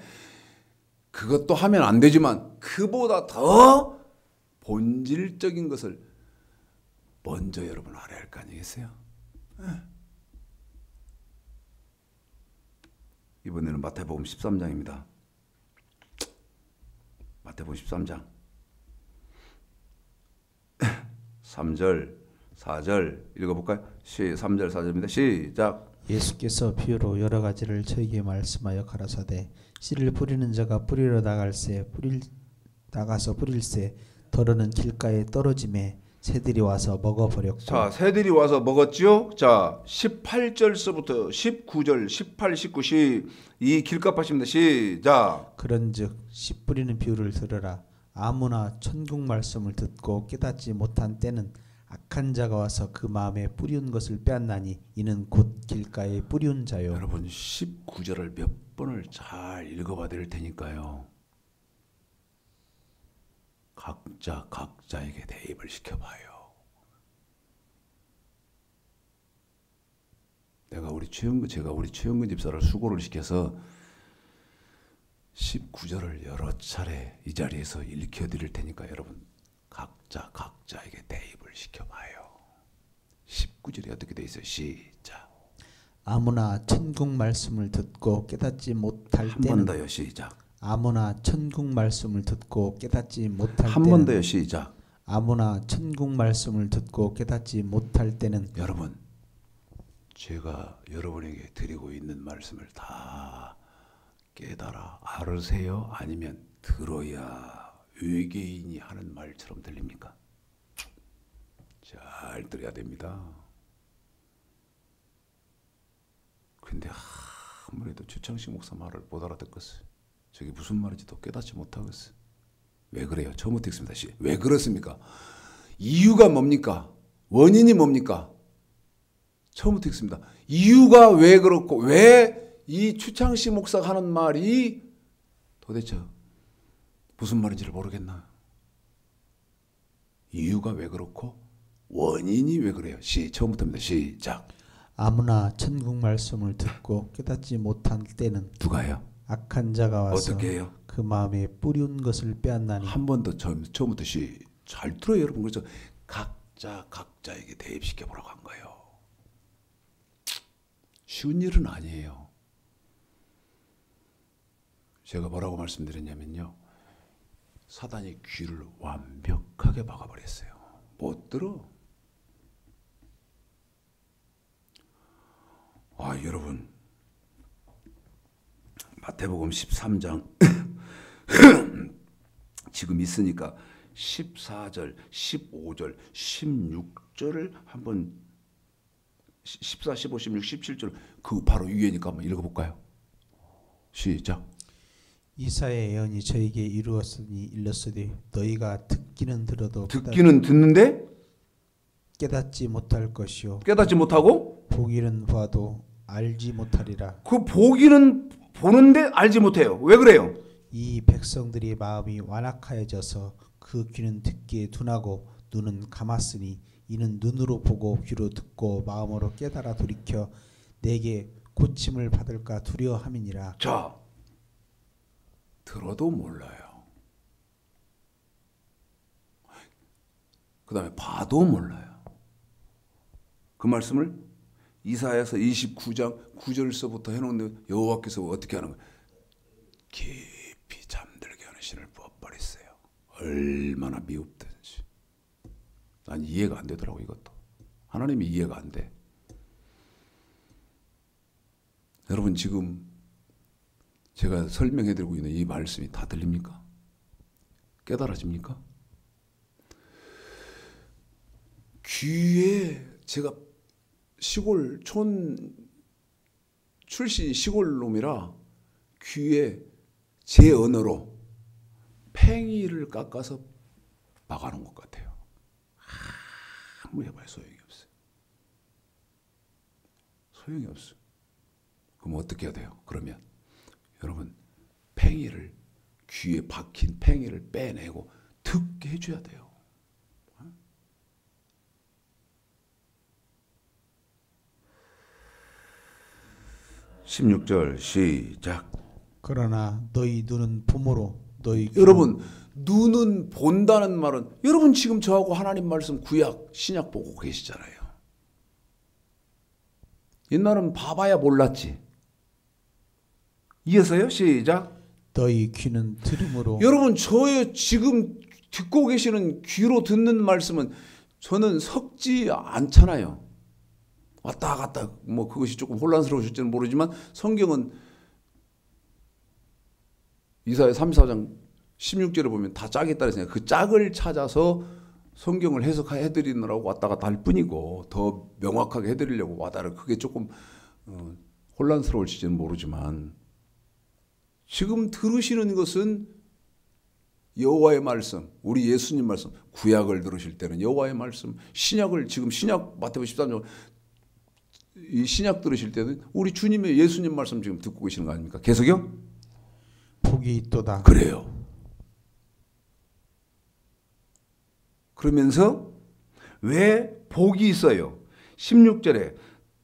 그것도 하면 안 되지만 그보다 더 본질적인 것을 먼저 여러분 알아야 할 거 아니겠어요? 이번에는 마태복음 13장입니다. 마태복음 13장 3절 4절 읽어볼까요? 3절 4절입니다. 시작.
예수께서 비유로 여러 가지를 저에게 말씀하여 가라사대 씨를 뿌리는 자가 뿌리러 나가서 뿌릴새 더러는 길가에 떨어짐에 새들이 와서 먹어버렸고.
자, 새들이 와서 먹었지요. 자, 18절서부터 19절 18, 19, 이 길가파십니다. 시작.
그런즉 씨 뿌리는 비유를 들으라. 아무나 천국 말씀을 듣고 깨닫지 못한 때는 악한 자가 와서 그 마음에 뿌리운 것을 빼앗나니 이는 곧 길가에 뿌리운 자요.
여러분 19절을 몇 번을 잘 읽어봐야 될 테니까요. 각자에게 대입을 시켜봐요. 제가 우리 최영근 집사를 수고를 시켜서 19절을 여러 차례 이 자리에서 읽혀드릴 테니까 여러분 각자에게 대입을 시켜봐요. 19절이 어떻게 돼 있어요? 시작.
아무나 천국 말씀을 듣고 깨닫지 못할
한
때는
번 더요. 시작.
아무나 천국 말씀을 듣고 깨닫지 못할
한 번 더요. 시작.
아무나 천국 말씀을 듣고 깨닫지 못할 때는
여러분, 제가 여러분에게 드리고 있는 말씀을 다 깨달아 알으세요? 아니면 들어야 외계인이 하는 말처럼 들립니까? 잘 들어야 됩니다. 근데 아무래도 최창식 목사 말을 못 알아듣겠어요. 저게 무슨 말인지도 깨닫지 못하겠어요. 왜 그래요? 처음부터 읽습니다. 왜 그렇습니까? 이유가 뭡니까? 원인이 뭡니까? 처음부터 읽습니다. 이유가 왜 그렇고 왜 이 추창식 목사가 하는 말이 도대체 무슨 말인지를 모르겠나? 이유가 왜 그렇고 원인이 왜 그래요? 처음부터입니다. 시작.
아무나 천국 말씀을 듣고 깨닫지 못할 때는
누가요?
악한 자가 와서
어떻게 해요?
그 마음에 뿌리운 것을 빼앗나니.
한 번 더 처음부터 잘 들어요, 여러분. 그래서 각자에게 대입시켜 보라고 한 거예요. 쉬운 일은 아니에요. 제가 뭐라고 말씀드렸냐면요, 사단이 귀를 완벽하게 막아버렸어요. 못 들어. 여러분, 마태복음 13장 지금 있으니까 14절, 15절, 16절을 한번 14, 15, 16, 17절 그 바로 위에니까 한번 읽어볼까요? 시작.
이사의 예언이 저에게 이루었으니 일렀으되 너희가 듣기는 들어도
듣기는 듣는데
깨닫지 못할 것이요
깨닫지 못하고
보기는 봐도 알지 못하리라.
그 보기는 보는데 알지 못해요. 왜 그래요?
이 백성들의 마음이 완악하여져서 그 귀는 듣기에 둔하고 눈은 감았으니 이는 눈으로 보고 귀로 듣고 마음으로 깨달아 돌이켜 내게 고침을 받을까 두려워함이니라.
자, 들어도 몰라요. 그 다음에 봐도 몰라요. 그 말씀을 이사야서 29장 9절서부터 해놓는데 여호와께서 어떻게 하는 거예요? 깊이 잠들게 하는 신을 부어버렸어요. 얼마나 미흡든지. 난 이해가 안 되더라고. 이것도 하나님이 이해가 안 돼. 여러분, 지금 제가 설명해드리고 있는 이 말씀이 다 들립니까? 깨달아집니까? 귀에, 제가 시골 촌 출신 시골 놈이라 귀에 제 언어로 팽이를 깎아서 막아놓은 것 같아요. 아무리 해봐야 소용이 없어요. 소용이 없어요. 그럼 어떻게 해야 돼요? 그러면 여러분, 팽이를, 귀에 박힌 팽이를 빼내고 듣게 해줘야 돼요. 16절 시작.
그러나 너희 눈은 봄으로 너희
여러분, 눈은 본다는 말은, 여러분 지금 저하고 하나님 말씀 구약 신약 보고 계시잖아요. 옛날은 봐봐야 몰랐지. 이어서요. 시작.
너희 귀는 들음으로.
여러분, 저의 지금 듣고 계시는 귀로 듣는 말씀은 저는 섞지 않잖아요. 왔다 갔다 뭐 그것이 조금 혼란스러우실지는 모르지만 성경은 이사야 34장 16절에 보면 다 짝이 있다 그랬으니까 그 짝을 찾아서 성경을 해석해드리느라고 왔다 갔다 할 뿐이고, 더 명확하게 해드리려고 와다를, 그게 조금 혼란스러울지는 모르지만 지금 들으시는 것은 여호와의 말씀, 우리 예수님 말씀, 구약을 들으실 때는 여호와의 말씀, 신약을 지금 신약 마태복음 13장 이 신약 들으실 때는 우리 주님의 예수님 말씀 지금 듣고 계시는 거 아닙니까? 계속요?
복이 있도다.
그래요. 그러면서 왜 복이 있어요? 16절에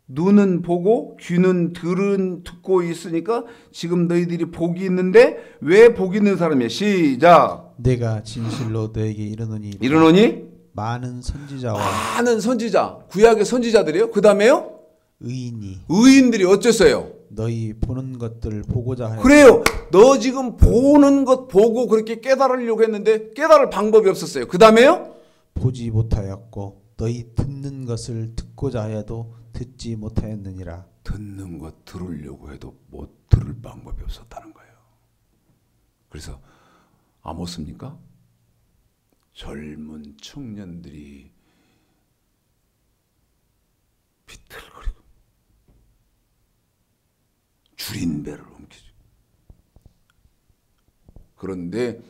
눈은 보고 귀는 듣고 있으니까 지금 너희들이 복이 있는데 왜 복이 있는 사람이야? 시작.
내가 진실로 너에게
이르노니
많은 선지자와
많은 선지자, 구약의 선지자들이요. 그 다음에요?
의인이
의인들이 어땠어요?
너희 보는 것들 보고자 하여
그래요. 너 지금 보는 것 보고 그렇게 깨달으려고 했는데 깨달을 방법이 없었어요. 그 다음에요?
보지 못하였고 너희 듣는 것을 듣고자 하여도 듣지 못하였느니라.
듣는 것 들으려고 해도 못 들을 방법이 없었다는 거예요. 그래서 아모스입니까? 젊은 청년들이 비틀거리고 줄인 배를 옮기죠. 그런데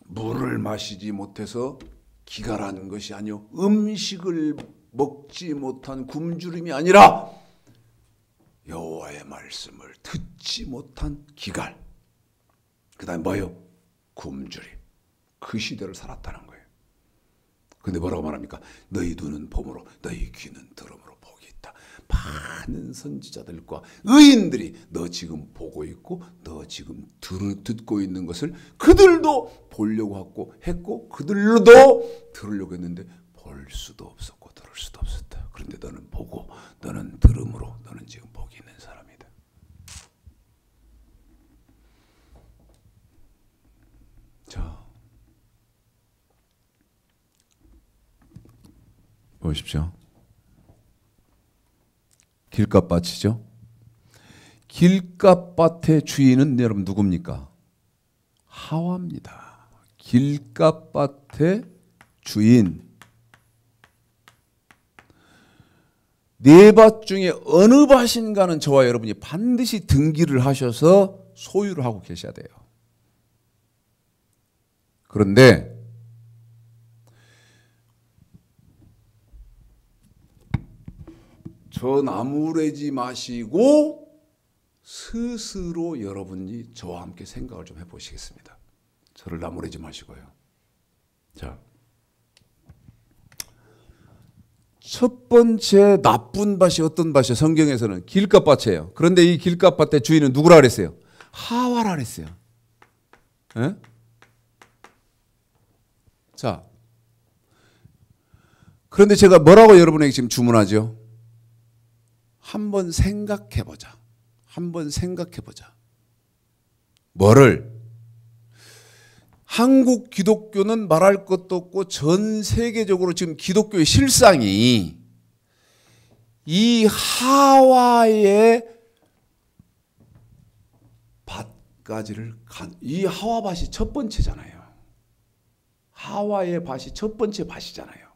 물을 마시지 못해서 기갈하는 것이 아니요 음식을 먹지 못한 굶주림이 아니라 여호와의 말씀을 듣지 못한 기갈. 그 다음에 뭐예요? 굶주림. 그 시대를 살았다는 거예요. 근데 뭐라고 말합니까? 너희 눈은 봄으로 너희 귀는 들음으로 복이 있다. 많은 선지자들과 의인들이 너 지금 보고 있고 너 지금 듣고 있는 것을 그들도 보려고 했고 그들도 들으려고 했는데 볼 수도 없었고 들을 수도 없었다. 그런데 너는 보고 너는 들음으로 너는 지금 복이 있는 사람이다. 자, 보십시오. 길갓밭이죠. 길갓밭의 주인은 여러분 누굽니까? 하와입니다. 길갓밭의 주인. 네 밭 중에 어느 밭인가는 저와 여러분이 반드시 등기를 하셔서 소유를 하고 계셔야 돼요. 그런데 저 나무래지 마시고 스스로 여러분이 저와 함께 생각을 좀 해보시겠습니다. 저를 나무래지 마시고요. 자, 첫 번째 나쁜 밭이 어떤 밭이에요? 성경에서는 길갓밭이에요. 그런데 이 길갓밭의 주인은 누구라 그랬어요? 하와라 그랬어요. 에? 자, 그런데 제가 뭐라고 여러분에게 지금 주문하죠? 한번 생각해보자. 한번 생각해보자. 뭐를? 한국 기독교는 말할 것도 없고 전 세계적으로 지금 기독교의 실상이 이 하와의 밭가지를 이 하와 밭이 첫 번째잖아요. 하와의 밭이 첫 번째 밭이잖아요.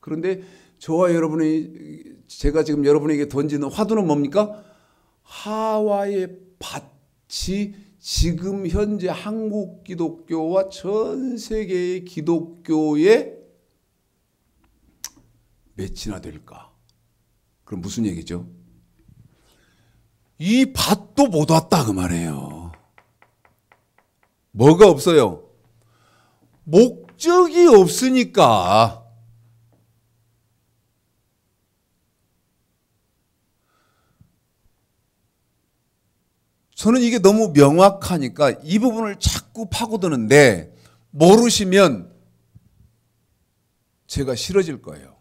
그런데 저와 여러분이 제가 지금 여러분에게 던지는 화두는 뭡니까? 하와의 밭이 지금 현재 한국 기독교와 전 세계의 기독교에 몇이나 될까? 그럼 무슨 얘기죠? 이 밭도 못 왔다 그 말이에요. 뭐가 없어요? 목적이 없으니까. 저는 이게 너무 명확하니까 이 부분을 자꾸 파고드는데 모르시면 제가 싫어질 거예요.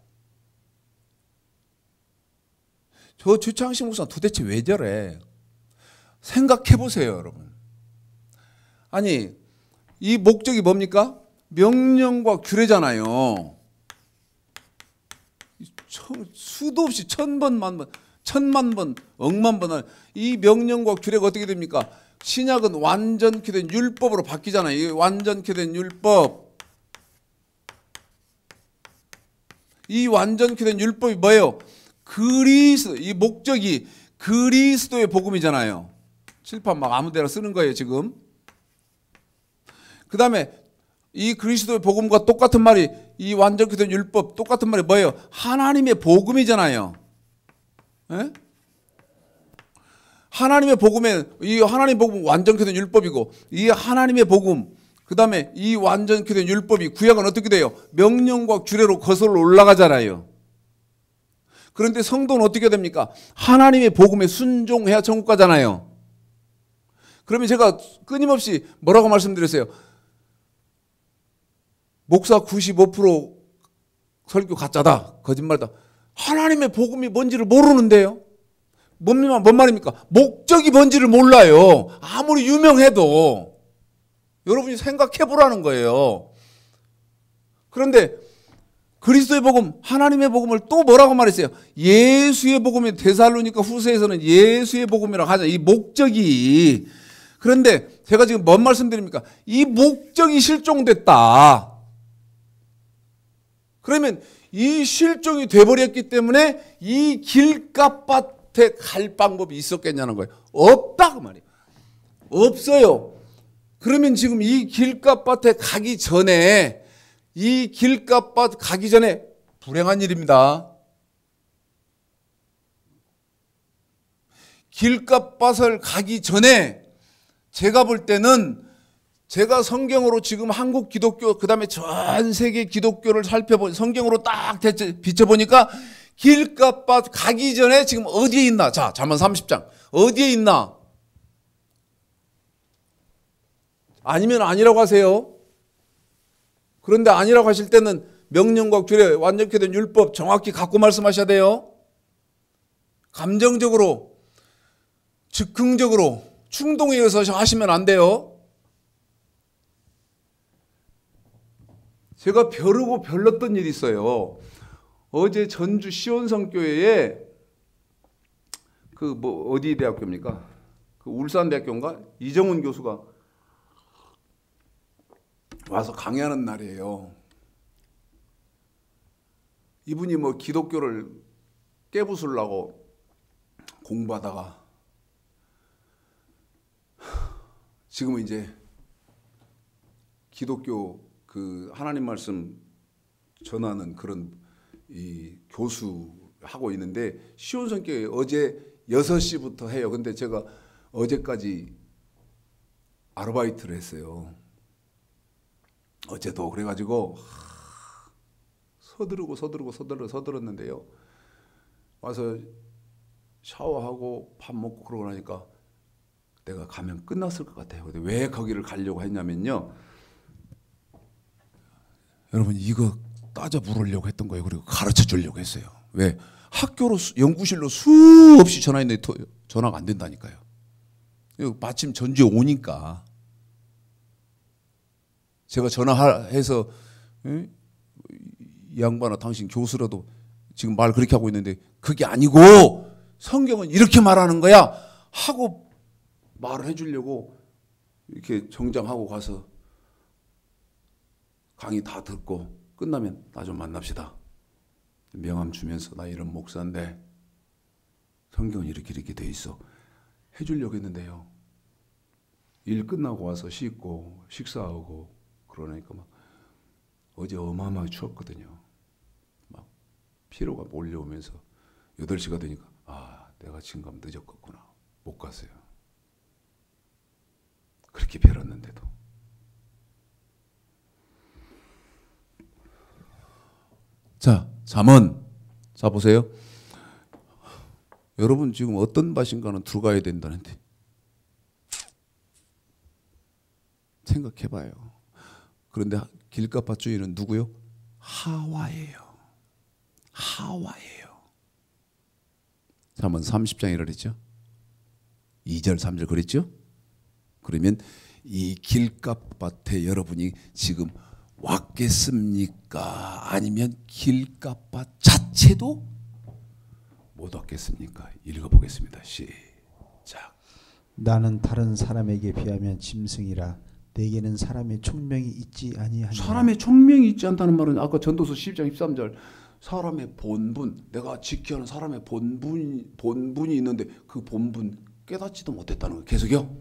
저 주창식 목사 도대체 왜 저래? 생각해 보세요, 여러분. 아니, 이 목적이 뭡니까? 명령과 규례잖아요. 수도 없이 천만 번, 억만 번 이 명령과 규례가 어떻게 됩니까? 신약은 완전케 된 율법으로 바뀌잖아요. 이 완전케 된 율법. 이 완전케 된 율법이 뭐예요? 그리스도, 이 목적이 그리스도의 복음이잖아요. 칠판 막 아무 데나 쓰는 거예요, 지금. 그 다음에 이 그리스도의 복음과 똑같은 말이 이 완전케 된 율법, 똑같은 말이 뭐예요? 하나님의 복음이잖아요. 에? 하나님의 복음에 이 하나님 복음 완전케 된 율법이고 이 하나님의 복음 그 다음에 이 완전케 된 율법이 구약은 어떻게 돼요? 명령과 규례로 거슬러 올라가잖아요. 그런데 성도는 어떻게 됩니까? 하나님의 복음에 순종해야 천국 가잖아요. 그러면 제가 끊임없이 뭐라고 말씀드렸어요? 목사 95% 설교 가짜다, 거짓말이다. 하나님의 복음이 뭔지를 모르는데요. 뭔 말입니까? 목적이 뭔지를 몰라요. 아무리 유명해도. 여러분이 생각해 보라는 거예요. 그런데 그리스도의 복음, 하나님의 복음을 또 뭐라고 말했어요? 예수의 복음이, 데살로니가 후서에서는 예수의 복음이라고 하죠. 이 목적이. 그런데 제가 지금 뭔 말씀드립니까? 이 목적이 실종됐다. 그러면 이 실종이 돼버렸기 때문에 이 길가밭에 갈 방법이 있었겠냐는 거예요. 없다 그 말이에요. 없어요. 그러면 지금 이 길가밭에 가기 전에, 이 길가밭 가기 전에 불행한 일입니다. 길가밭을 가기 전에 제가 볼 때는, 제가 성경으로 지금 한국 기독교, 그 다음에 전 세계 기독교를 성경으로 딱 비춰보니까 길가밭 가기 전에 지금 어디에 있나? 자, 잠언 30장. 어디에 있나? 아니면 아니라고 하세요. 그런데 아니라고 하실 때는 명령과 규례, 완전케 된 율법 정확히 갖고 말씀하셔야 돼요. 감정적으로, 즉흥적으로, 충동에 의해서 하시면 안 돼요. 제가 벼르고 별렀던 일이 있어요. 어제 전주 시온성교회에 어디 대학교입니까? 울산대학교인가? 이정훈 교수가 와서 강의하는 날이에요. 이분이 기독교를 깨부수려고 공부하다가 지금은 이제 기독교 하나님 말씀 전하는 그런 이 교수 하고 있는데, 시온성교회 어제 6시부터 해요. 근데 제가 어제까지 아르바이트를 했어요. 어제도. 그래가지고 서두르는데요. 와서 샤워하고 밥 먹고 그러고 나니까 내가 가면 끝났을 것 같아요. 근데 왜 거기를 가려고 했냐면요. 여러분, 이거 따져 물으려고 했던 거예요. 그리고 가르쳐 주려고 했어요. 왜? 학교로, 연구실로 수없이 전화했는데 전화가 안 된다니까요. 마침 전주에 오니까 제가 전화해서, 이 양반아, 당신 교수라도 지금 말 그렇게 하고 있는데 그게 아니고 성경은 이렇게 말하는 거야 하고 말을 해주려고 이렇게 정장하고 가서 강의 다 듣고 끝나면 나 좀 만납시다. 명함 주면서 나 이런 목사인데 성경은 이렇게 돼 있어 해주려고 했는데요. 일 끝나고 와서 씻고 식사하고 그러니까 막 어제 어마어마하게 추웠거든요. 막 피로가 몰려오면서 8시가 되니까 내가 지금 가면 늦었겠구나. 못 갔어요. 그렇게 벼렀는데도. 자, 잠언. 자, 보세요. 여러분 지금 어떤 밭인가는 들어가야 된다는데 생각해봐요. 그런데 길가밭 주인은 누구요? 하와예요. 하와예요. 잠언 30장이라 그랬죠? 2절 3절 그랬죠? 그러면 이 길가밭에 여러분이 지금 왔겠습니까? 아니면 길가밭 자체도 못 왔겠습니까? 읽어보겠습니다. 시작.
나는 다른 사람에게 비하면 짐승이라 내게는 사람의 총명이 있지 아니하니라.
사람의 총명이 있지 않다는 말은 아까 전도서 10장 13절 사람의 본분, 내가 지켜하는 사람의 본분이 있는데 그 본분 깨닫지도 못했다는 거예요. 계속요.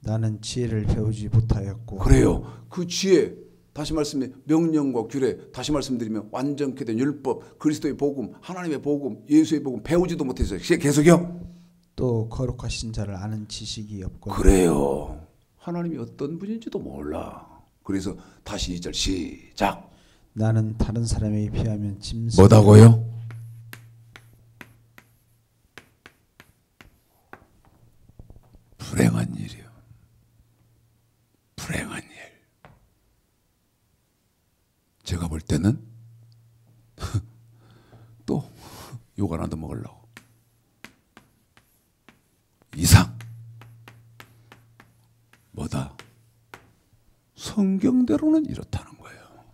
나는 지혜를 배우지 못하였고.
그래요. 그 지혜, 다시 말씀해 명령과 규례, 다시 말씀드리면 완전케 된 율법, 그리스도의 복음, 하나님의 복음, 예수의 복음 배우지도 못했어요. 계속요.
또 거룩하신 자를 아는 지식이 없고.
그래요. 하나님이 어떤 분인지도 몰라. 그래서 다시 2절 시작.
나는 다른 사람에 비하면 짐승.
뭐다고요? 불행한 일이요. 불행한 일. 제가 볼 때는 또 욕 하나 더 먹으려고. 이상. 뭐다? 성경대로는 이렇다는 거예요.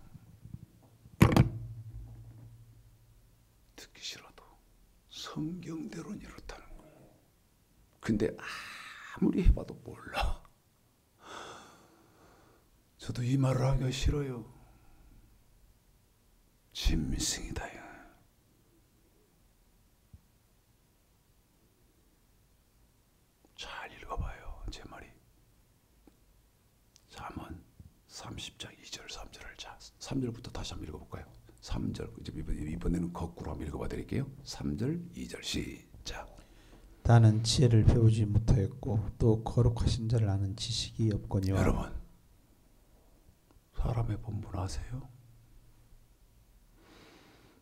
듣기 싫어도 성경대로는 이렇다는 거예요. 근데 아무리 해봐도 몰라. 저도 이 말을 하기가 싫어요. 짐승이다. 잘 읽어봐요. 제 말이. 잠언 30장 2절 3절을 3절부터 다시 한번 읽어볼까요? 3절 이번에는 거꾸로 한번 읽어봐 드릴게요. 3절 2절 시작.
나는 지혜를 배우지 못하였고 또 거룩하신 자를 아는 지식이 없거니와.
여러분, 사람의 본분 아세요?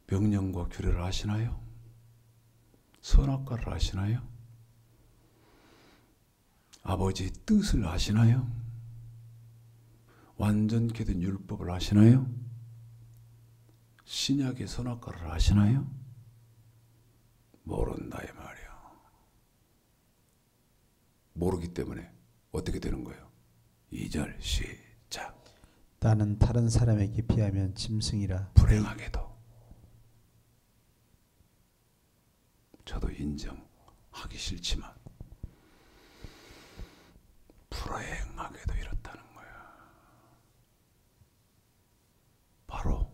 명령과 규례를 아시나요? 선악과를 아시나요? 아버지의 뜻을 아시나요? 완전케 된 율법을 아시나요? 신약의 선악과를 아시나요? 모른다 이 말이야. 모르기 때문에 어떻게 되는 거예요? 2절 시작.
나는 다른 사람에게 비하면 짐승이라.
불행하게도. 저도 인정하기 싫지만 불행하게도 이렇다는 거야. 바로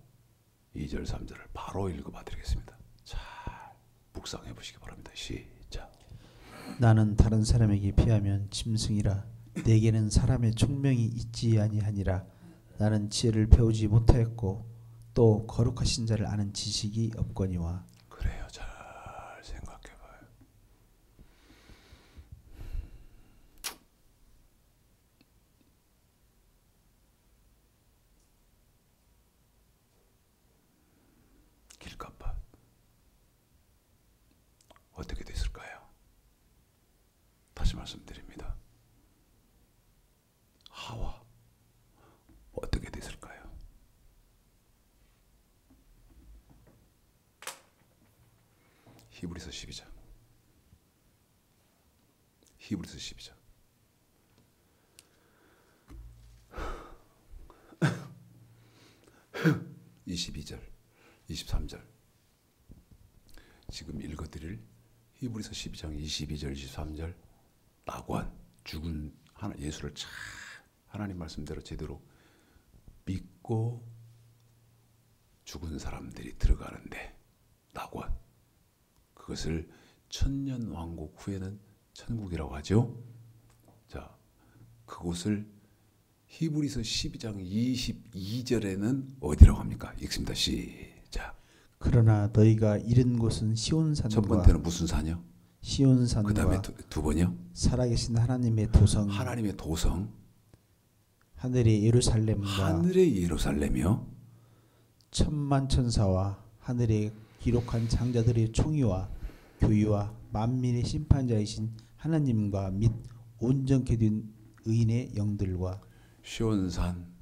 2절 3절을 바로 읽어봐 드리겠습니다. 잘 묵상해 보시기 바랍니다. 시작.
나는 다른 사람에게 비하면 짐승이라. 내게는 사람의 총명이 있지 아니하니라. 나는 지혜를 배우지 못하였고 또 거룩하신 자를 아는 지식이 없거니와.
그래요. 잘 생각해 봐요. 길값밭 어떻게 됐을까요? 다시 말씀드립니다. 하와 어떻게 됐을까요? 히브리서 12장. 히브리서 12장. 22절, 23절. 지금 읽어드릴 히브리서 12장 22절, 23절. 낙원, 죽은 예수를 잘 하나님 말씀대로 제대로 믿고 죽은 사람들이 들어가는데 낙원. 그것을 천년왕국 후에는 천국이라고 하죠. 자, 그곳을 히브리서 12장 22절에는 어디라고 합니까? 읽습니다. 시작.
그러나 너희가 이른 곳은 시온산과.
첫 번째는 무슨 산이요?
시온산과.
그 다음에 두 번이요?
살아계신 하나님의 도성.
하나님의 도성.
하늘의 예루살렘과.
하늘의 예루살렘이요?
천만 천사와 하늘에 기록한 장자들의 총의와 교의와 만민의 심판자이신 하나님과 및 온전케 된 의인의 영들과.
시온산,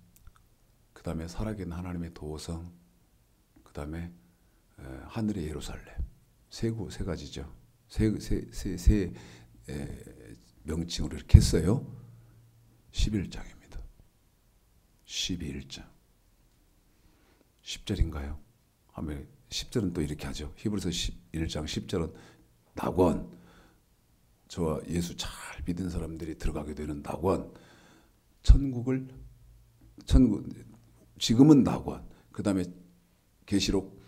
그 다음에 살아계신 하나님의 도성, 그 다음에 하늘의 예루살렘. 세 가지죠. 세 명칭으로 이렇게 했어요. 11장입니다. 11장. 10절인가요? 하면 10절은 또 이렇게 하죠. 히브리서 11장 10절은 낙원. 저와 예수 잘 믿은 사람들이 들어가게 되는 낙원. 지금은 낙원. 그 다음에 계시록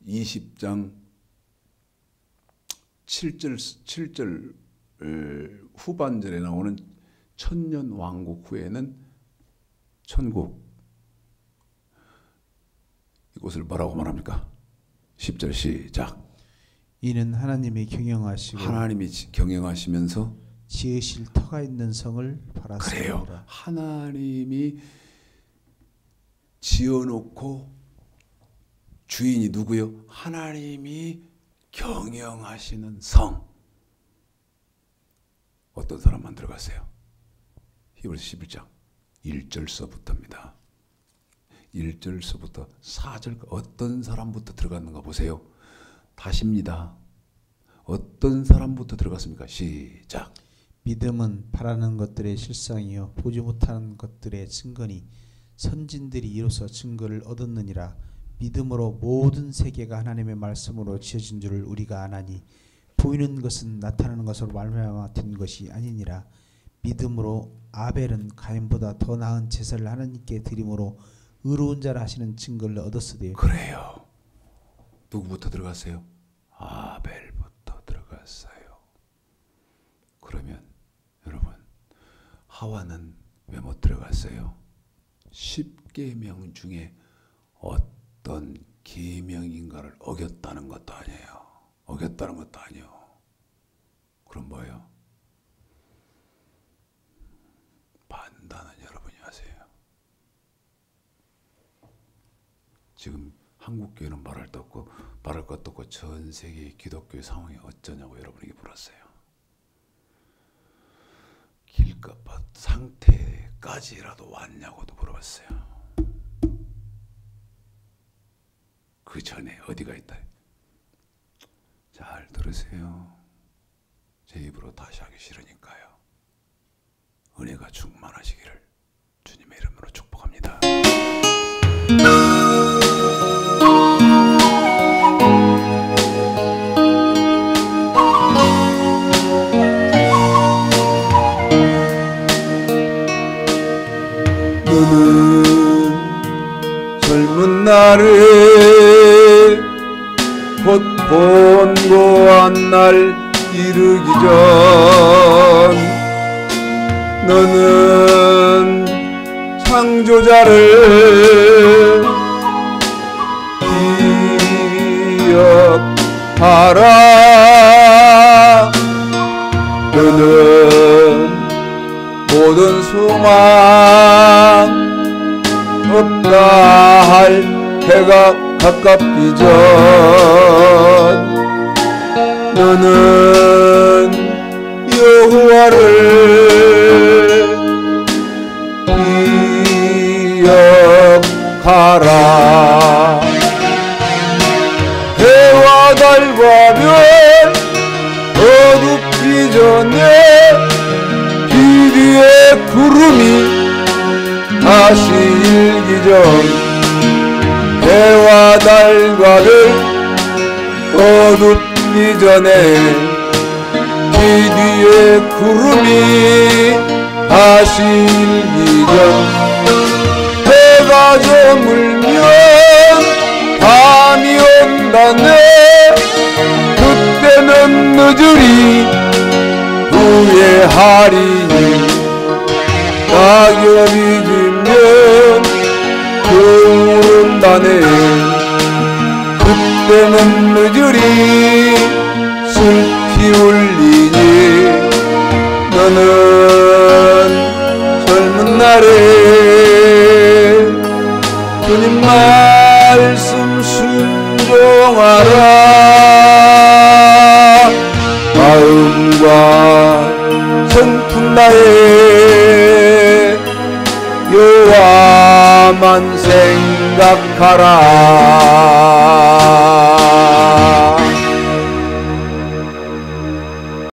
20장 7절 후반절에 나오는 천년 왕국 후에는 천국. 이곳을 뭐라고 말합니까? 10절 시작.
이는 하나님이 경영하시고.
하나님이 경영하시면서
지으실 터가 있는 성을 바라시니라.
그래요. 하나님이 지어놓고 주인이 누구요? 하나님이 경영하시는 성. 어떤 사람만 들어갔어요? 히브리서 11장 1절서부터입니다. 1절서부터 4절 어떤 사람부터 들어갔는가 보세요. 다시입니다. 어떤 사람부터 들어갔습니까? 시작.
믿음은 바라는 것들의 실상이요 보지 못하는 것들의 증거니 선진들이 이로써 증거를 얻었느니라. 믿음으로 모든 세계가 하나님의 말씀으로 지어진 줄을 우리가 아나니 보이는 것은 나타나는 것으로 말미암아 된 것이 아니니라. 믿음으로 아벨은 가인보다 더 나은 제사를 하나님께 드림으로 의로운 자라 하시는 증거를 얻었으되.
그래요. 누구부터 들어갔어요? 아벨부터 들어갔어요. 그러면 여러분, 하와는 왜 못 들어갔어요? 10계명 중에 어떤 계명인가를 어겼다는 것도 아니에요. 어겼다는 것도 아니에요. 그럼 뭐예요? 판단은 여러분이 하세요. 지금 한국교회는 말할 것도 없고 전 세계 기독교의 상황이 어쩌냐고 여러분에게 물었어요. 길가 상태까지라도 왔냐고도 물어봤어요. 그 전에 어디가 있다? 잘 들으세요. 제 입으로 다시 하기 싫으니까요. 은혜가 충만하시기를 주님의 이름으로 축복합니다. 너는 젊은 날에 곧 본고한 날 이르기 전 너는 창조자를 기억하라. 너는 모든 소망 없다 할 해가 가깝기 전 너는 여호와를 기억하라. 해와 달과 별 어둡기 전에 비 위에 구름이 다시 일기 전 해와 달과 별 어둡기 전에 비 뒤에 구름이 다시 일기 전 해가 저물면 밤이 온다네. 그때는 늦으리 후회하리니 낙엽이 지면 겨울 온다네. 그때는 늦으리 슬피 울리니 너는 젊은 날에 주님 말씀 순종하라. 마음과 성품 나에 여호와만 생각하라.